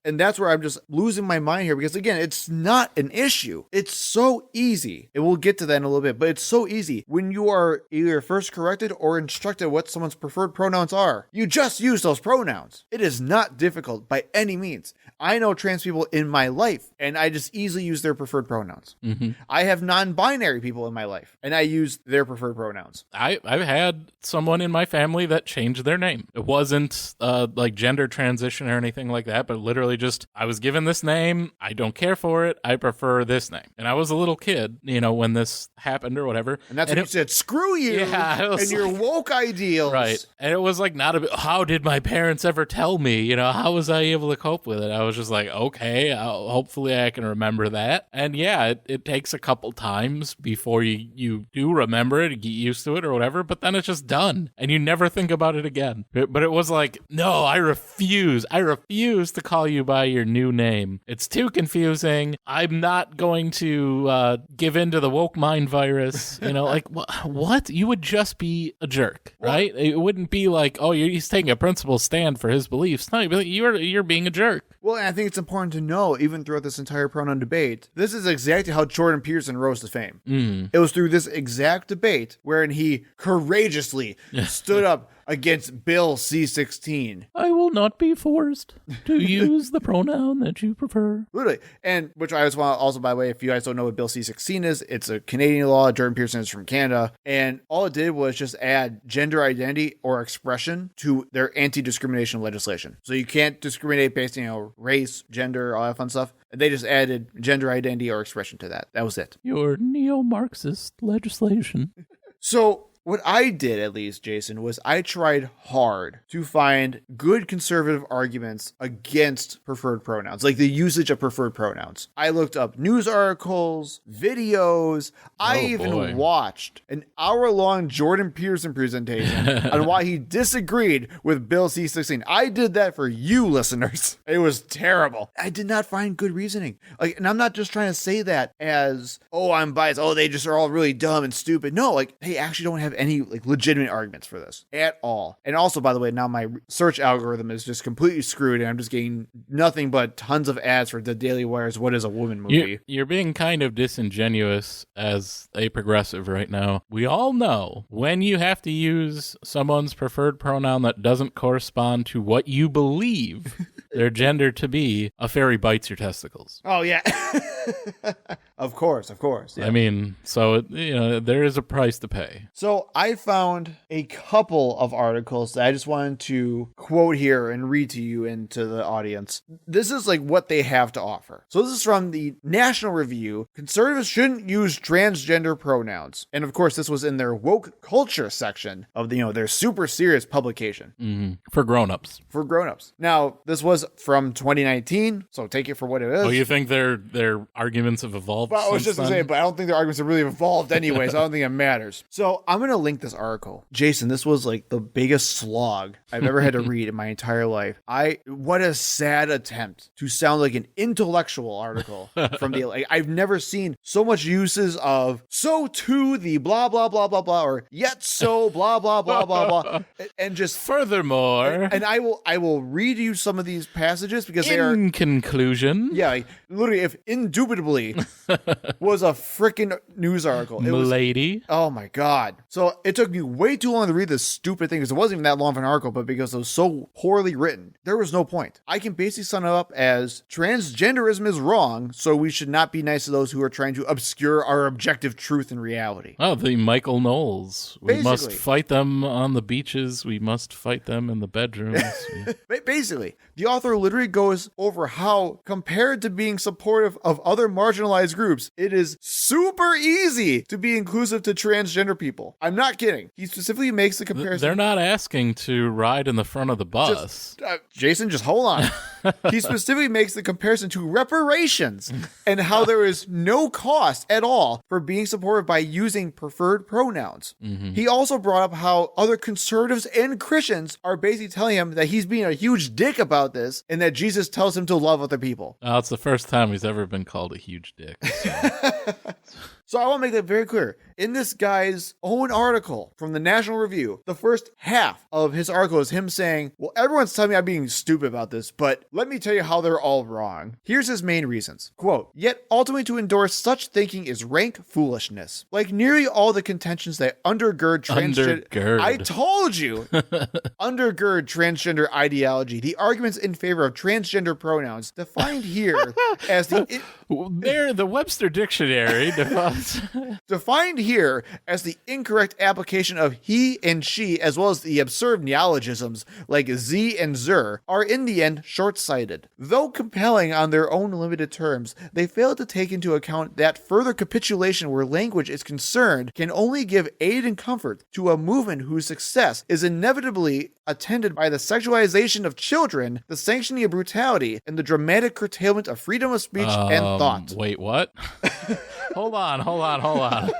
And that's where I'm just losing my mind here, because, again, it's not an issue. It's so easy. And we'll get to that in a little bit, but it's so easy. When you are either first corrected or instructed what someone's preferred pronouns are, you just use those pronouns. It is not difficult by any means. I know trans people in my life, and I just easily use their preferred pronouns. Mm-hmm. I have non-binary people in my life, and I use their preferred pronouns. I've had someone in my family that changed their name. It wasn't like gender transition or anything like that, but literally just, I was given this name. I don't care for it. I prefer this name. And I was a little kid, when this happened or whatever. And that's when you said, screw you and your woke ideals. Right. And it was like, how did my parents ever tell me? How was I able to cope with it? I was just like, okay, hopefully I can remember that. And yeah, it takes a couple times before you do remember it, get used to it or whatever, but then it's just done and you never think about it again. But it was like, no, I refuse to call you by your new name. It's too confusing. I'm not going to give in to the woke mind virus. Like, what? You would just be a jerk, right? It wouldn't be like, oh, he's taking a principled stand for his beliefs. No, you'd be like, you're being a jerk. Well, and I think it's important to know, even throughout this entire pronoun debate, this is exactly how Jordan Peterson rose to fame. It was through this exact debate wherein he courageously stood up against Bill C-16. I will not be forced to use the pronoun that you prefer. Literally. And which I just want to also, by the way, if you guys don't know what Bill C-16 is, it's a Canadian law. Jordan Peterson is from Canada. And all it did was just add gender identity or expression to their anti-discrimination legislation. So you can't discriminate based on, race, gender, all that fun stuff. And they just added gender identity or expression to that. That was it. Your neo-Marxist legislation. So what I did, at least, Jason, was I tried hard to find good conservative arguments against preferred pronouns, like the usage of preferred pronouns. I looked up news articles, videos. I even watched an hour-long Jordan Peterson presentation on why he disagreed with Bill C-16. I did that for you, listeners. It was terrible. I did not find good reasoning. And I'm not just trying to say that as, oh, I'm biased. Oh, they just are all really dumb and stupid. No, they actually don't have any legitimate arguments for this at all. And also, by the way, now my search algorithm is just completely screwed and I'm just getting nothing but tons of ads for the Daily Wire's What is a Woman movie. You're being kind of disingenuous as a progressive right now. We all know when you have to use someone's preferred pronoun that doesn't correspond to what you believe their gender to be, a fairy bites your testicles. Oh, yeah. Of course. Yeah. I mean, so, there is a price to pay. So I found a couple of articles that I just wanted to quote here and read to you and to the audience. This is what they have to offer. So this is from the National Review. Conservatives shouldn't use transgender pronouns. And of course, this was in their woke culture section of their super serious publication. Mm-hmm. For grown-ups. Now, this was from 2019, so take it for what it is. Oh, you think their arguments have evolved But I was since just going to then. say, but I don't think the arguments have really evolved anyway, so I don't think it matters. So I'm going to link this article. Jason, this was like the biggest slog I've ever had to read in my entire life. What a sad attempt to sound like an intellectual article from the, like, I've never seen so much uses of, so to the blah, blah, blah, blah, blah, or yet so blah, blah, blah, blah, blah, and just furthermore. And I will read you some of these passages because they are, in conclusion. yeah, like, literally, if indubitably was a freaking news article. It was, Milady. oh my God. So it took me way too long to read this stupid thing because it wasn't even that long of an article, but because it was so poorly written, there was no point. I can basically sum it up as transgenderism is wrong, so we should not be nice to those who are trying to obscure our objective truth and reality. Oh, the Michael Knowles. We must Basically. fight them on the beaches. We must fight them in the bedrooms. Basically, the author literally goes over how, compared to being supportive of other marginalized groups, it is super easy to be inclusive to transgender people. I'm not kidding. He specifically makes the comparison. They're not asking to ride in the front of the bus. Jason, just hold on. He specifically makes the comparison to reparations and how there is no cost at all for being supported by using preferred pronouns. Mm-hmm. He also brought up how other conservatives and Christians are basically telling him that he's being a huge dick about this and that Jesus tells him to love other people. It's the first time he's ever been called a huge dick. So. So I want to make that very clear. In this guy's own article from the National Review, the first half of his article is him saying, well, everyone's telling me I'm being stupid about this, but let me tell you how they're all wrong. Here's his main reasons. Quote, yet ultimately to endorse such thinking is rank foolishness. Like nearly all the contentions that undergird transgender... I told you! Undergird transgender ideology. The arguments in favor of transgender pronouns defined here as the... The Webster Dictionary defined here as the incorrect application of he and she, as well as the absurd neologisms like z and zer, are in the end short-sighted. Though compelling on their own limited terms, they fail to take into account that further capitulation where language is concerned can only give aid and comfort to a movement whose success is inevitably attended by the sexualization of children, the sanctioning of brutality, and the dramatic curtailment of freedom of speech and thought. Wait, what? Hold on.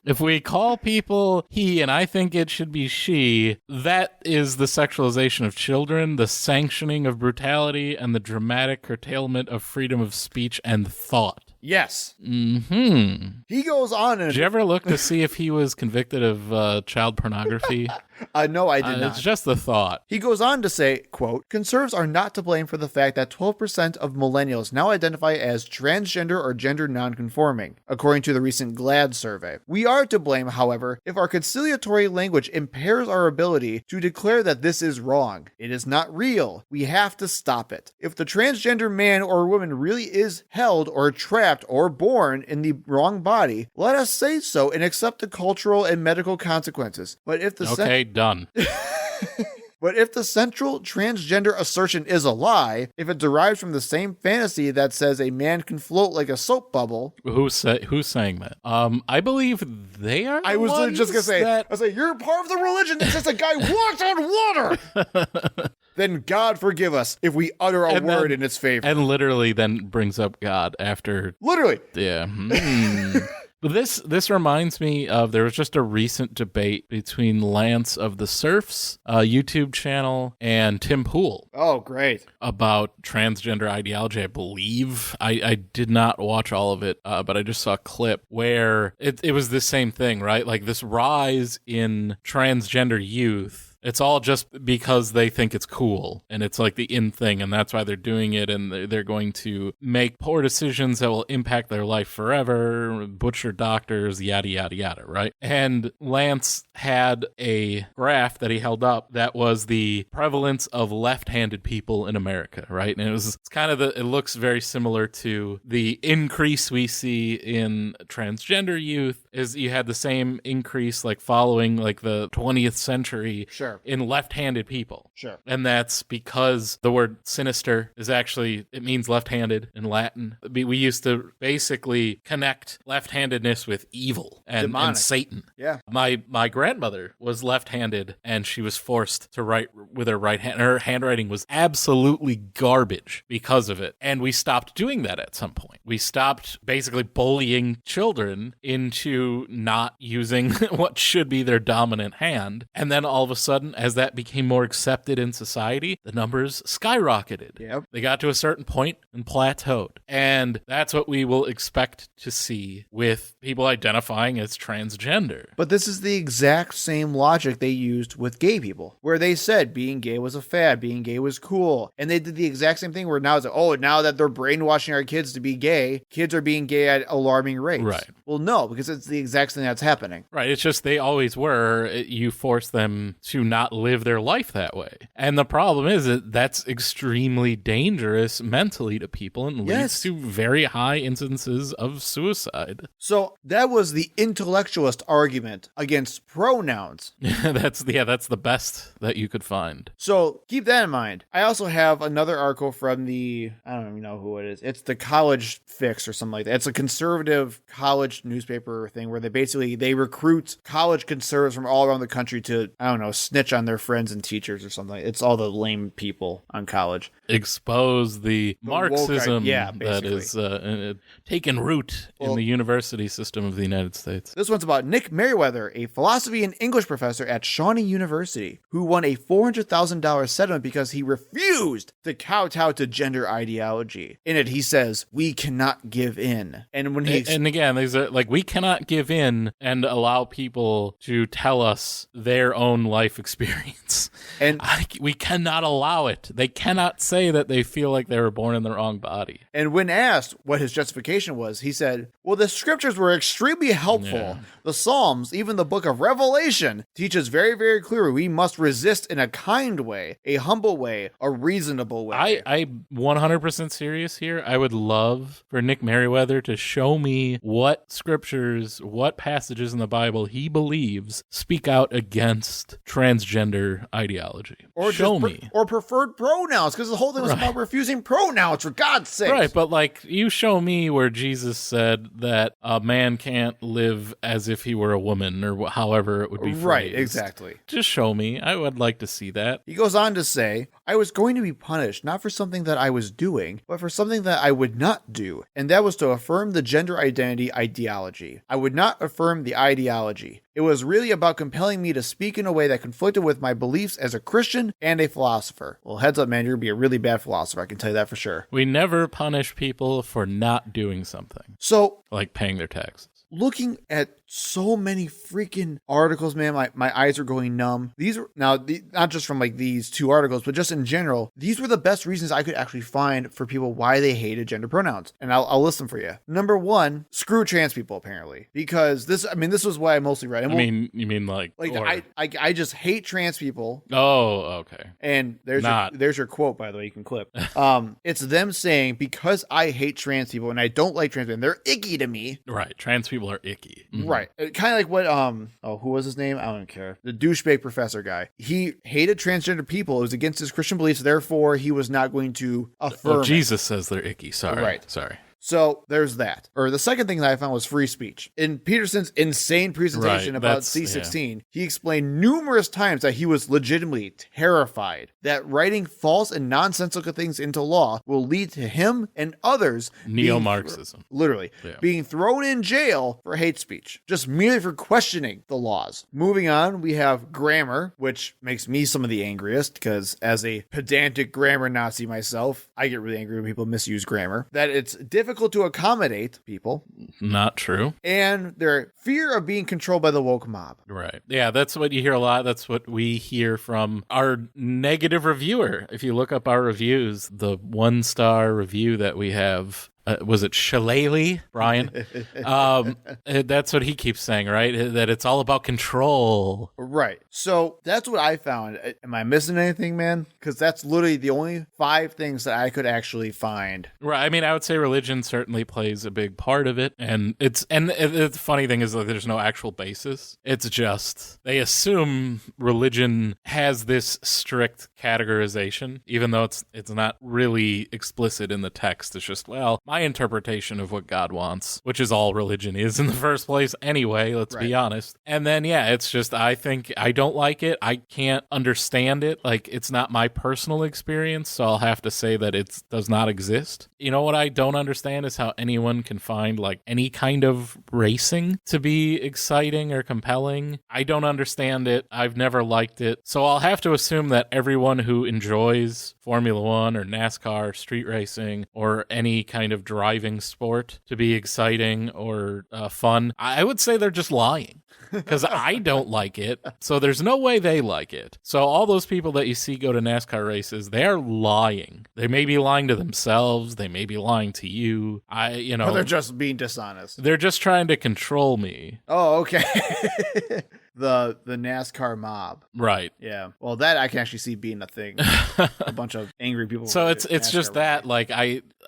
If we call people he and I think it should be she, that is the sexualization of children, the sanctioning of brutality, and the dramatic curtailment of freedom of speech and thought. Yes. Mm-hmm. He goes on and... Did you ever look to see if he was convicted of child pornography? No, I did not. It's just the thought. He goes on to say, quote, conservatives are not to blame for the fact that 12% of millennials now identify as transgender or gender nonconforming, according to the recent GLAAD survey. We are to blame, however, if our conciliatory language impairs our ability to declare that this is wrong. It is not real. We have to stop it. If the transgender man or woman really is held or trapped or born in the wrong body, let us say so and accept the cultural and medical consequences. But if the done. But if the central transgender assertion is a lie, if it derives from the same fantasy that says a man can float like a soap bubble... Who's saying that? I believe they are. I was just going to say, that... I was like, you're part of the religion that says a guy walks on water! Then God forgive us if we utter a word in its favor. And literally then brings up God after... Literally. Yeah. But this reminds me of, there was just a recent debate between Lance of the Surf's YouTube channel and Tim Pool. Oh, great. About transgender ideology, I believe. I did not watch all of it, but I just saw a clip where it was the same thing, right? Like this rise in transgender youth. It's all just because they think it's cool and it's like the in thing, and that's why they're doing it, and they're going to make poor decisions that will impact their life forever, butcher doctors, yada, yada, yada, right? And Lance had a graph that he held up that was the prevalence of left-handed people in America, right? And it's kind of it looks very similar to the increase we see in transgender youth, is you had the same increase like following like the 20th century in left-handed people. Sure. And that's because the word sinister is actually, it means left-handed in Latin. We used to basically connect left-handedness with evil and Satan. Yeah. My grandmother was left-handed and she was forced to write with her right hand. Her handwriting was absolutely garbage because of it. And we stopped doing that at some point. We stopped basically bullying children into not using what should be their dominant hand. And then all of a sudden, as that became more accepted in society, the numbers skyrocketed. Yep. They got to a certain point and plateaued. And that's what we will expect to see with people identifying as transgender. But this is the exact same logic they used with gay people, where they said being gay was a fad, being gay was cool. And they did the exact same thing where now it's like, oh, now that they're brainwashing our kids to be gay, kids are being gay at alarming rates. Right. Well, no, because it's the exact thing that's happening. Right. It's just they always were. You force them to not live their life that way. And the problem is that that's extremely dangerous mentally to people and leads to very high instances of suicide. So that was the intellectualist argument against pronouns. That's the best that you could find. So keep that in mind. I also have another article from I don't even know who it is. It's the College Fix or something like that. It's a conservative college newspaper thing where they recruit college conservatives from all around the country to, I don't know, snitch on their friends and teachers or something. It's all the lame people on college. Expose the Marxism that is taken root in the university system of the United States. This one's about Nick Merriweather, a philosophy and English professor at Shawnee University, who won a $400,000 settlement because he refused to kowtow to gender ideology. In it, he says, "We cannot give in." And when and again, these are like, we cannot give in and allow people to tell us their own life experience. And we cannot allow it. They cannot say that they feel like they were born in the wrong body. And when asked what his justification was, he said, well, the scriptures were extremely helpful. Yeah. The Psalms, even the book of Revelation, teaches very, very clearly we must resist in a kind way, a humble way, a reasonable way. I'm 100% serious here. I would love for Nick Merriweather to show me what scriptures, what passages in the Bible he believes speak out against transgender ideology. Or show me. Or preferred pronouns, because the whole thing was about refusing pronouns, for God's sake. Right, but like, you show me where Jesus said that a man can't live as if he were a woman, or however it would be phrased. Right, exactly. Just show me. I would like to see that. He goes on to say, I was going to be punished, not for something that I was doing, but for something that I would not do, and that was to affirm the gender identity ideology. I would not affirm the ideology. It was really about compelling me to speak in a way that conflicted with my beliefs as a Christian and a philosopher. Well, heads up, man, you're going to be a really bad philosopher, I can tell you that for sure. We never punish people for not doing something. So, like paying their taxes. Looking at so many freaking articles, man, my eyes are going numb. These are not just from like these two articles, but just in general, these were the best reasons I could actually find for people why they hated gender pronouns. And I'll list them for you. Number one, screw trans people, apparently, because this was what I mostly read. And you mean like I just hate trans people. Oh, okay. And there's your quote, by the way, you can clip. It's them saying, because I hate trans people and I don't like trans people, and they're icky to me. Right. Trans people are icky. Mm-hmm. Right. Kind of like what, who was his name? I don't care. The douchebag professor guy. He hated transgender people. It was against his Christian beliefs. Therefore, he was not going to affirm. Jesus says they're icky. Sorry. Right. Sorry. So there's that. Or the second thing that I found was free speech. In Peterson's insane presentation about C16, he explained numerous times that he was legitimately terrified that writing false and nonsensical things into law will lead to him and others neo-Marxism. Being thrown in jail for hate speech, just merely for questioning the laws. Moving on, we have grammar, which makes me some of the angriest, because as a pedantic grammar Nazi myself, I get really angry when people misuse grammar. That it's difficult to accommodate people. Not true. And their fear of being controlled by the woke mob. Right. Yeah, that's what you hear a lot. That's what we hear from our negative reviewer. If you look up our reviews, the 1-star review that we have was it Shillelagh, Brian? That's what he keeps saying, right? That it's all about control. Right. So that's what I found. Am I missing anything, man? Because that's literally the only 5 things that I could actually find. Right. I mean, I would say religion certainly plays a big part of it. And the funny thing is that there's no actual basis. It's just they assume religion has this strict categorization, even though it's not really explicit in the text. It's just, well, my interpretation of what God wants, which is all religion is in the first place anyway, let's be honest. And then, yeah, it's just, I think I don't like it. I can't understand it. Like, it's not my personal experience, so I'll have to say that it does not exist. You know what I don't understand is how anyone can find, like, any kind of racing to be exciting or compelling. I don't understand it. I've never liked it. So I'll have to assume that everyone who enjoys Formula One or NASCAR, street racing, or any kind of driving sport to be exciting or fun, I would say they're just lying. Because I don't like it, so there's no way they like it. So all those people that you see go to NASCAR races, they're lying. They may be lying to themselves. They may be lying to you. Or they're just being dishonest. They're just trying to control me. Oh, okay. The NASCAR mob. Right. Yeah. Well, that I can actually see being a thing. A bunch of angry people. So it's just that, like,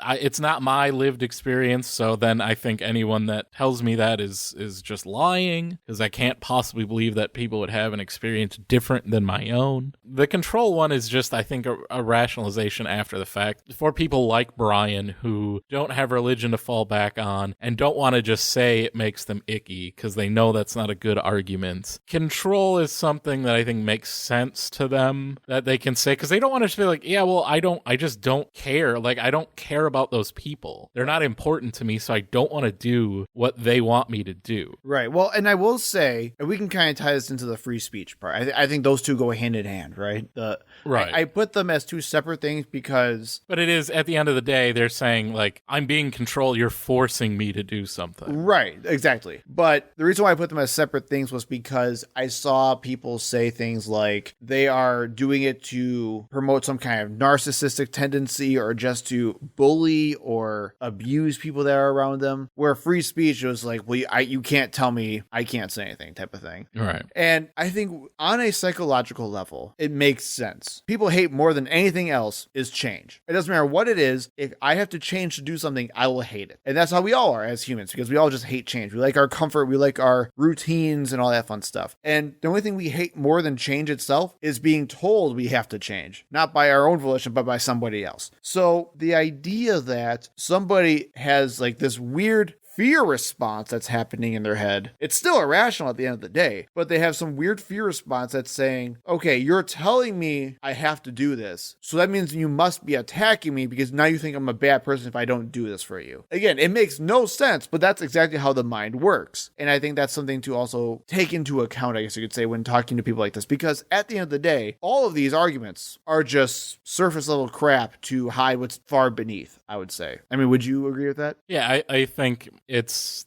it's not my lived experience, so then I think anyone that tells me that is just lying, because I can't possibly believe that people would have an experience different than my own. The control one is just, I think, a rationalization after the fact for people like Brian who don't have religion to fall back on and don't want to just say it makes them icky because they know that's not a good argument. Control is something that I think makes sense to them that they can say, because they don't want to just be like, yeah, well, I just don't care. Like, I don't care about those people. They're not important to me, so I don't want to do what they want me to do. Right. Well, and I will say, and we can kind of tie this into the free speech part. I think those two go hand in hand, right? Right. I put them as two separate things because... But it is, at the end of the day, they're saying, like, I'm being controlled, you're forcing me to do something. Right, exactly. But the reason why I put them as separate things was because I saw people say things like they are doing it to promote some kind of narcissistic tendency or just to bully or abuse people that are around them, where free speech was like, well, you can't tell me I can't say anything type of thing. Right. And I think on a psychological level, it makes sense. People hate more than anything else is change. It doesn't matter what it is. If I have to change to do something, I will hate it. And that's how we all are as humans, because we all just hate change. We like our comfort. We like our routines and all that fun stuff. And the only thing we hate more than change itself is being told we have to change, not by our own volition, but by somebody else. So the idea that somebody has like this weird fear response that's happening in their head, it's still irrational at the end of the day, but they have some weird fear response that's saying, okay, you're telling me I have to do this, so that means you must be attacking me because now you think I'm a bad person if I don't do this for you. Again, it makes no sense, but that's exactly how the mind works. And I think that's something to also take into account, I guess you could say, when talking to people like this, because at the end of the day, all of these arguments are just surface level crap to hide what's far beneath, I would say. I mean, would you agree with that? Yeah, I think it's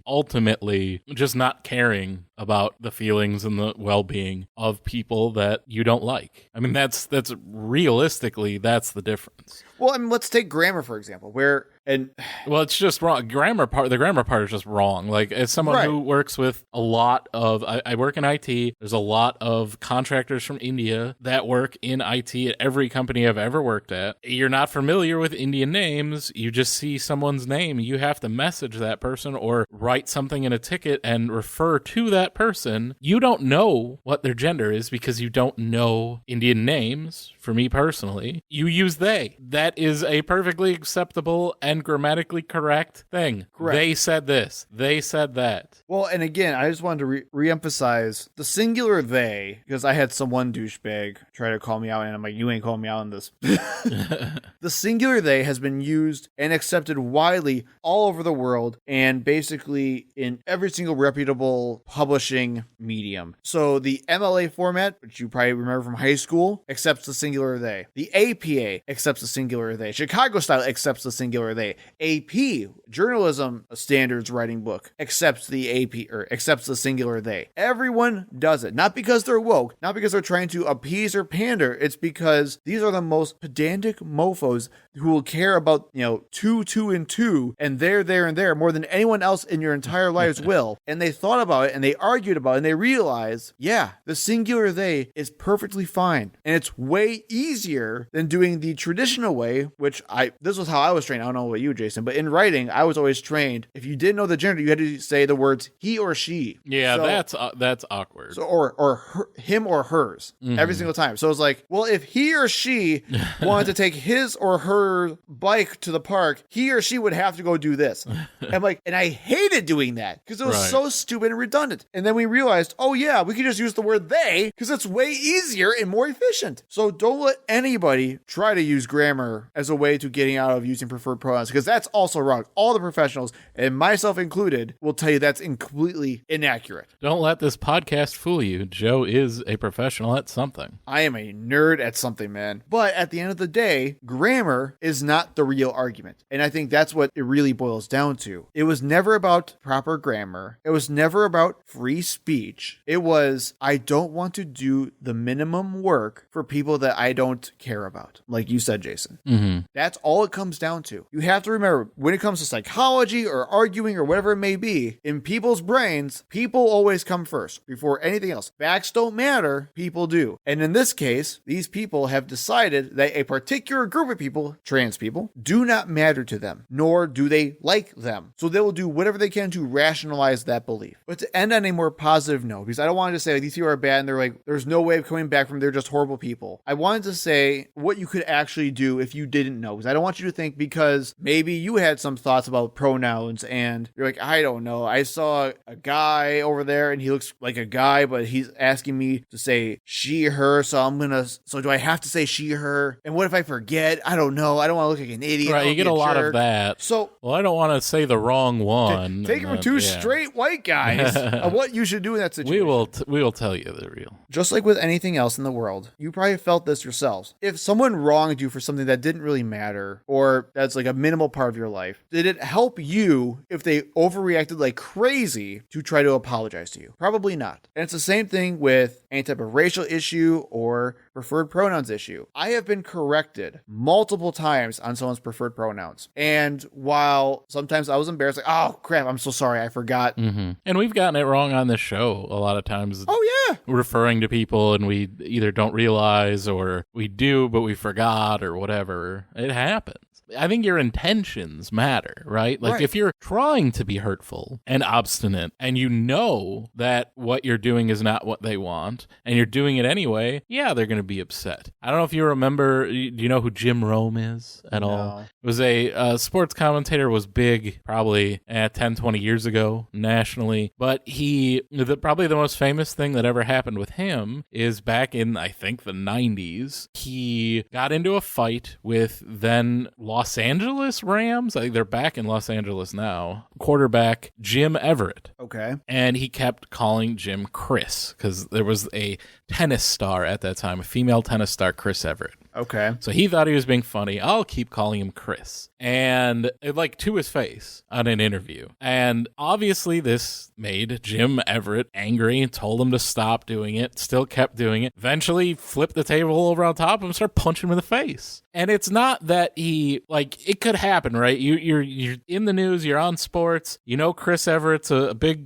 ultimately just not caring about the feelings and the well-being of people that you don't like. I mean, that's realistically, that's the difference. Well, I mean, let's take grammar, for example, well, it's just wrong. The grammar part is just wrong. Like, as someone who works with a lot of, I work in IT, there's a lot of contractors from India that work in IT at every company I've ever worked at. You're not familiar with Indian names. You just see someone's name. You have to message that person or write something in a ticket and refer to that person. You don't know what their gender is because you don't know Indian names. For me personally, you use they. That is a perfectly acceptable and grammatically correct thing. Correct. They said this. They said that. Well, and again, I just wanted to re-emphasize the singular they, because I had some one douchebag try to call me out, and I'm like, you ain't calling me out on this. The singular they has been used and accepted widely all over the world and basically in every single reputable publishing medium. So the MLA format, which you probably remember from high school, accepts the singular they. The APA accepts the singular they. Chicago style accepts the singular they. way. AP, journalism standards writing book, accepts the AP or accepts the singular they. Everyone does it. Not because they're woke, not because they're trying to appease or pander. It's because these are the most pedantic mofos who will care about, two, and two, and there more than anyone else in your entire lives will. And they thought about it and they argued about it and they realized, yeah, the singular they is perfectly fine. And it's way easier than doing the traditional way, which this was how I was trained. I don't know about you, Jason, but in writing, I was always trained. If you didn't know the gender, you had to say the words he or she. Yeah, so, that's awkward. So, or him or hers every single time. So it's like, well, if he or she wanted to take his or her bike to the park, he or she would have to go do this. I'm like, and I hated doing that because it was so stupid and redundant. And then we realized, oh yeah, we could just use the word they because it's way easier and more efficient. So don't let anybody try to use grammar as a way to getting out of using preferred pronouns because that's also wrong. All the professionals, and myself included, will tell you that's completely inaccurate. Don't let this podcast fool you. Joe is a professional at something. I am a nerd at something, man. But at the end of the day, grammar is not the real argument. And I think that's what it really boils down to. It was never about proper grammar. It was never about free speech. It was, I don't want to do the minimum work for people that I don't care about. Like you said, Jason. Mm-hmm. That's all it comes down to. You have to remember, when it comes to psychology or arguing or whatever it may be, in people's brains, people always come first before anything else. Facts don't matter. People do. And in this case, these people have decided that a particular group of people, trans people, do not matter to them, nor do they like them. So they will do whatever they can to rationalize that belief. But to end on a more positive note, because I don't want to say these people are bad and they're like, there's no way of coming back from, they're just horrible people. I wanted to say what you could actually do if you didn't know, because I don't want you to think because maybe you had some thoughts about pronouns and you're like, I don't know. I saw a guy over there and he looks like a guy, but he's asking me to say she, her. So do I have to say she, her? And what if I forget? I don't know. I don't want to look like an idiot. Right, you get a lot of that. So, well, I don't want to say the wrong one. Take it from two straight white guys of what you should do in that situation. We will tell you the real. Just like with anything else in the world, you probably felt this yourselves. If someone wronged you for something that didn't really matter, or that's like a minimal part of your life, did it help you if they overreacted like crazy to try to apologize to you? Probably not. And it's the same thing with any type of racial issue or preferred pronouns issue. I have been corrected multiple times on someone's preferred pronouns. And while sometimes I was embarrassed, like, oh crap, I'm so sorry, I forgot. Mm-hmm. And we've gotten it wrong on this show a lot of times. Oh yeah. Referring to people and we either don't realize or we do, but we forgot or whatever. It happens. I think your intentions matter, right? Like if you're trying to be hurtful and obstinate and you know that what you're doing is not what they want and you're doing it anyway, yeah, they're going to be upset. I don't know if you remember, do you know who Jim Rome is at all? It was a sports commentator, was big probably 10, 20 years ago nationally, but probably the most famous thing that ever happened with him is back in, I think, the 90s. He got into a fight with then Los Angeles Rams. I think they're back in Los Angeles now. Quarterback Jim Everett. Okay. And he kept calling Jim Chris because there was a tennis star at that time, a female tennis star, Chris Everett. Okay. So he thought he was being funny. I'll keep calling him Chris. And to his face on an interview. And obviously this made Jim Everett angry and told him to stop doing it, still kept doing it. Eventually flipped the table over on top of him and started punching him in the face. And it's not that it could happen, right? You're in the news, you're on sports, Chris Everett's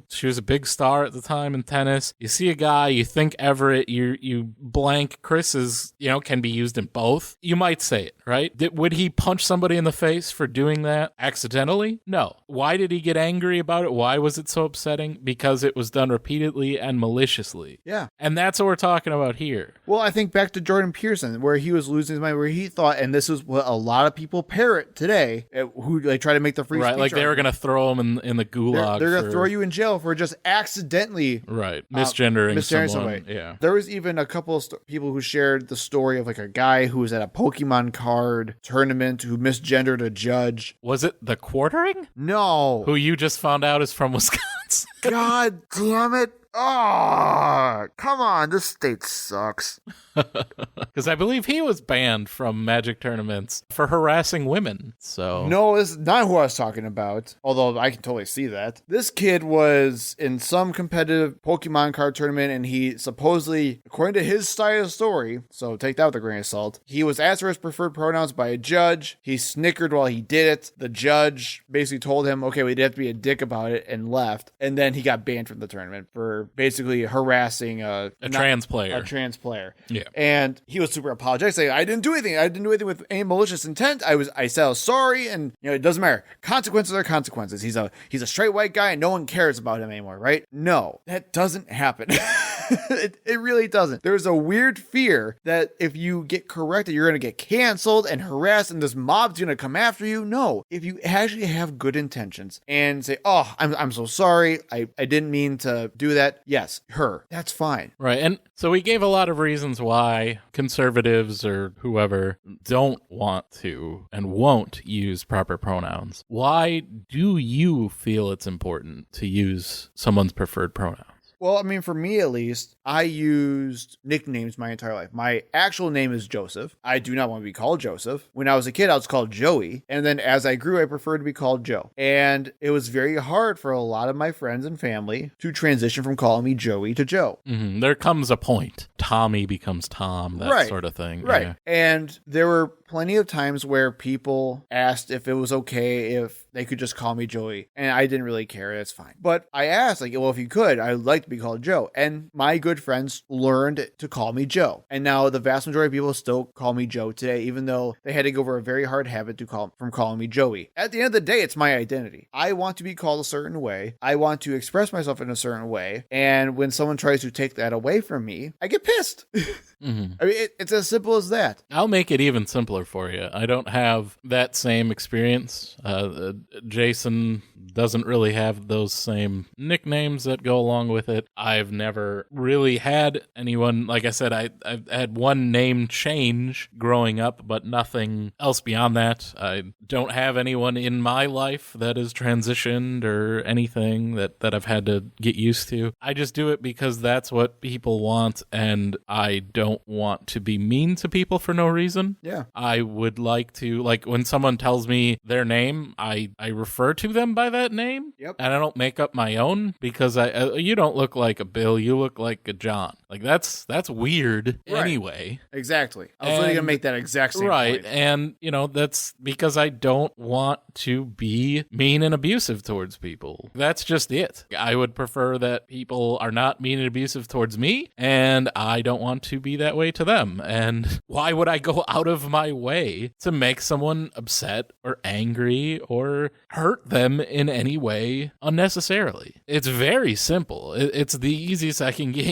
she was a big star at the time in tennis. You see a guy, you think Everett, you blank. Chris is, can be used in both. You might say it, right? Would he punch somebody in the face for doing that accidentally? No. Why did he get angry about it? Why was it so upsetting? Because it was done repeatedly and maliciously. Yeah. And that's what we're talking about here. Well, I think back to Jordan Peterson, where he was losing his mind, where he thought, and this is what a lot of people parrot today, who try to make the free speech. Right, like they were going to throw him in the gulag. They're going to throw you in jail for just accidentally misgendering someone. Yeah. There was even a couple of people who shared the story of like a guy who was at a Pokemon card tournament who misgendered a judge. Was it the quartering? No. Who you just found out is from Wisconsin. God damn it. Oh, come on. This state sucks. Because I believe he was banned from Magic tournaments for harassing women. So no, this is not who I was talking about. Although I can totally see that. This kid was in some competitive Pokemon card tournament, and he supposedly, according to his style of story, so take that with a grain of salt, he was asked for his preferred pronouns by a judge. He snickered while he did it. The judge basically told him, okay, we did have to be a dick about it, and left. And then he got banned from the tournament for basically harassing a trans player. A trans player. Yeah. And he was super apologetic, saying, I didn't do anything. I didn't do anything with any malicious intent. I said I was sorry, and it doesn't matter. Consequences are consequences. He's a straight white guy, and no one cares about him anymore, right? No, that doesn't happen. It really doesn't. There's a weird fear that if you get corrected, you're going to get canceled and harassed, and this mob's going to come after you. No, if you actually have good intentions and say, oh, I'm so sorry. I didn't mean to do that. Yes, her. That's fine. Right. And so we gave a lot of reasons why conservatives or whoever don't want to and won't use proper pronouns. Why do you feel it's important to use someone's preferred pronoun? Well, I mean, for me at least, I used nicknames my entire life. My actual name is Joseph. I do not want to be called Joseph. When I was a kid, I was called Joey. And then as I grew, I preferred to be called Joe. And it was very hard for a lot of my friends and family to transition from calling me Joey to Joe. Mm-hmm. There comes a point. Tommy becomes Tom, that sort of thing. Right. Yeah. And there were plenty of times where people asked if it was okay if they could just call me Joey. And I didn't really care. That's fine. But I asked, well, if you could, I'd like to be called Joe. And my good friends learned to call me Joe. And now the vast majority of people still call me Joe today, even though they had to go over a very hard habit from calling me Joey. At the end of the day, it's my identity. I want to be called a certain way. I want to express myself in a certain way. And when someone tries to take that away from me, I get pissed. Mm-hmm. I mean, it's as simple as that. I'll make it even simpler for you. I don't have that same experience. Jason doesn't really have those same nicknames that go along with it. I've never really had anyone, like I said, I've had one name change growing up, but nothing else beyond that. I don't have anyone in my life that is transitioned or anything that I've had to get used to. I just do it because that's what people want, and I don't want to be mean to people for no reason. Yeah. I would like to, like, when someone tells me their name, I refer to them by that name. Yep. And I don't make up my own because you don't look like a Bill, you look like a John. Like, that's weird anyway. Exactly. I was literally going to make that exact same point. And, that's because I don't want to be mean and abusive towards people. That's just it. I would prefer that people are not mean and abusive towards me, and I don't want to be that way to them. And why would I go out of my way to make someone upset or angry or hurt them in any way unnecessarily? It's very simple. It's the easiest I can get.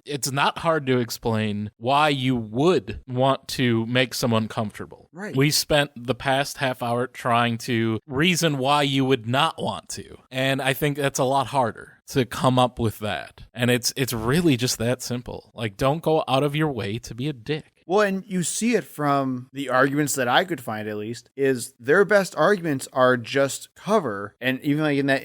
It's not hard to explain why you would want to make someone comfortable. Right. We spent the past half hour trying to reason why you would not want to. And I think that's a lot harder to come up with that. And it's really just that simple. Like, don't go out of your way to be a dick. Well, and you see it from the arguments that I could find, at least, is their best arguments are just cover. And even like in that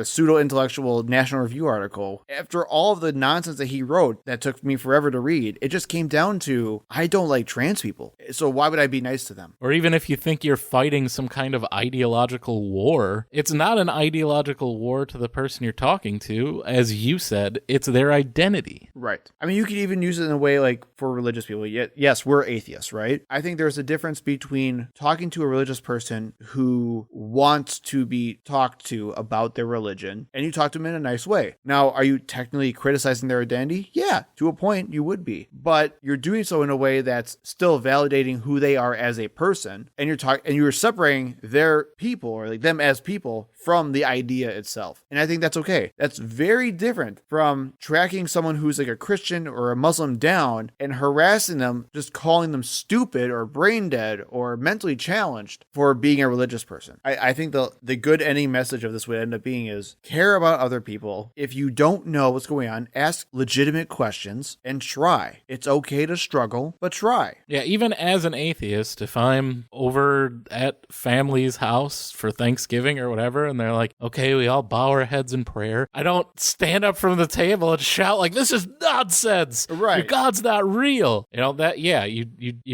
pseudo-intellectual National Review article, after all of the nonsense that he wrote that took me forever to read, it just came down to, I don't like trans people, so why would I be nice to them? Or even if you think you're fighting some kind of ideological war, it's not an ideological war to the person you're talking to. As you said, it's their identity. Right. I mean, you could even use it in a way like for religious people. Yes, we're atheists, right? I think there's a difference between talking to a religious person who wants to be talked to about their religion, and you talk to them in a nice way. Now, are you technically criticizing their identity? Yeah, to a point, you would be. But you're doing so in a way that's still validating who they are as a person, and you're separating their people, or like them as people, from the idea itself. And I think that's okay. That's very different from tracking someone who's like a Christian or a Muslim down and and harassing them, just calling them stupid or brain dead or mentally challenged for being a religious person. I think the good ending message of this would end up being is care about other people. If you don't know what's going on, ask legitimate questions and try. It's okay to struggle, but try. Yeah, even as an atheist, if I'm over at family's house for Thanksgiving or whatever, and they're like, okay, we all bow our heads in prayer, I don't stand up from the table and shout like, this is nonsense. Right. Your God's not real. You know, that, yeah, you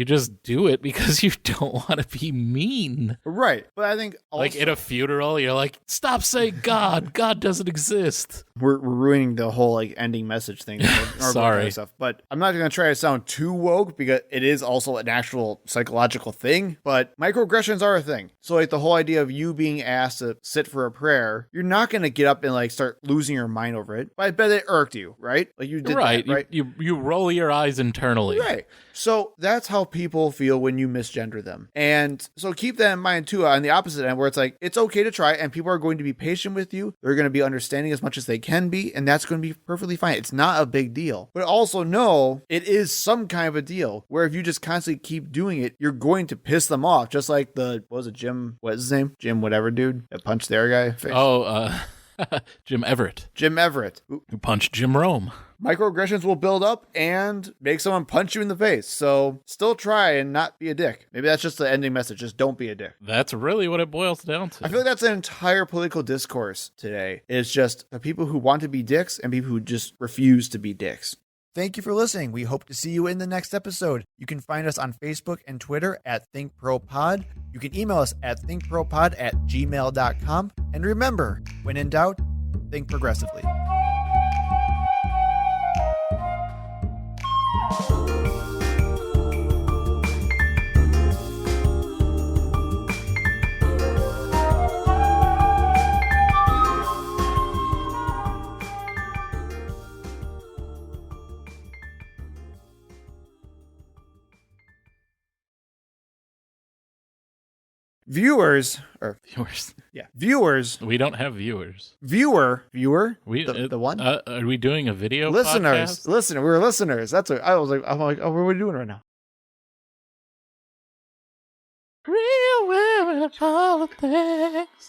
just do it because you don't want to be mean. Right. But I think also, like in a funeral, you're like, stop saying God. God doesn't exist. We're ruining the whole like ending message thing. Sorry. Kind of stuff. But I'm not going to try to sound too woke because it is also an actual psychological thing. But microaggressions are a thing. So like the whole idea of you being asked to sit for a prayer, you're not going to get up and like start losing your mind over it. But I bet it irked you, right? Like you did right. that, right? You roll your eyes internally. Right. So that's how people feel when you misgender them. And so keep that in mind too on the opposite end where it's like, it's okay to try and people are going to be patient with you. They're going to be understanding as much as they can be. And that's going to be perfectly fine. It's not a big deal. But also know it is some kind of a deal where if you just constantly keep doing it, you're going to piss them off. Just like Jim, what's his name? Jim whatever dude that punched their guy. Face. Jim Everett. Jim Everett. Who punched Jim Rome. Microaggressions will build up and make someone punch you in the face. So still try and not be a dick. Maybe that's just the ending message. Just don't be a dick. That's really what it boils down to. I feel like that's an entire political discourse today. It's just the people who want to be dicks and people who just refuse to be dicks. Thank you for listening. We hope to see you in the next episode. You can find us on Facebook and Twitter at ThinkProPod. You can email us at thinkpropod@gmail.com. And remember, when in doubt, think progressively. Viewers. We don't have viewers. Viewer. We the one. Are we doing a video? Listeners. Podcast? We're listeners. That's what I'm like, oh, what are we doing right now? Real women of politics.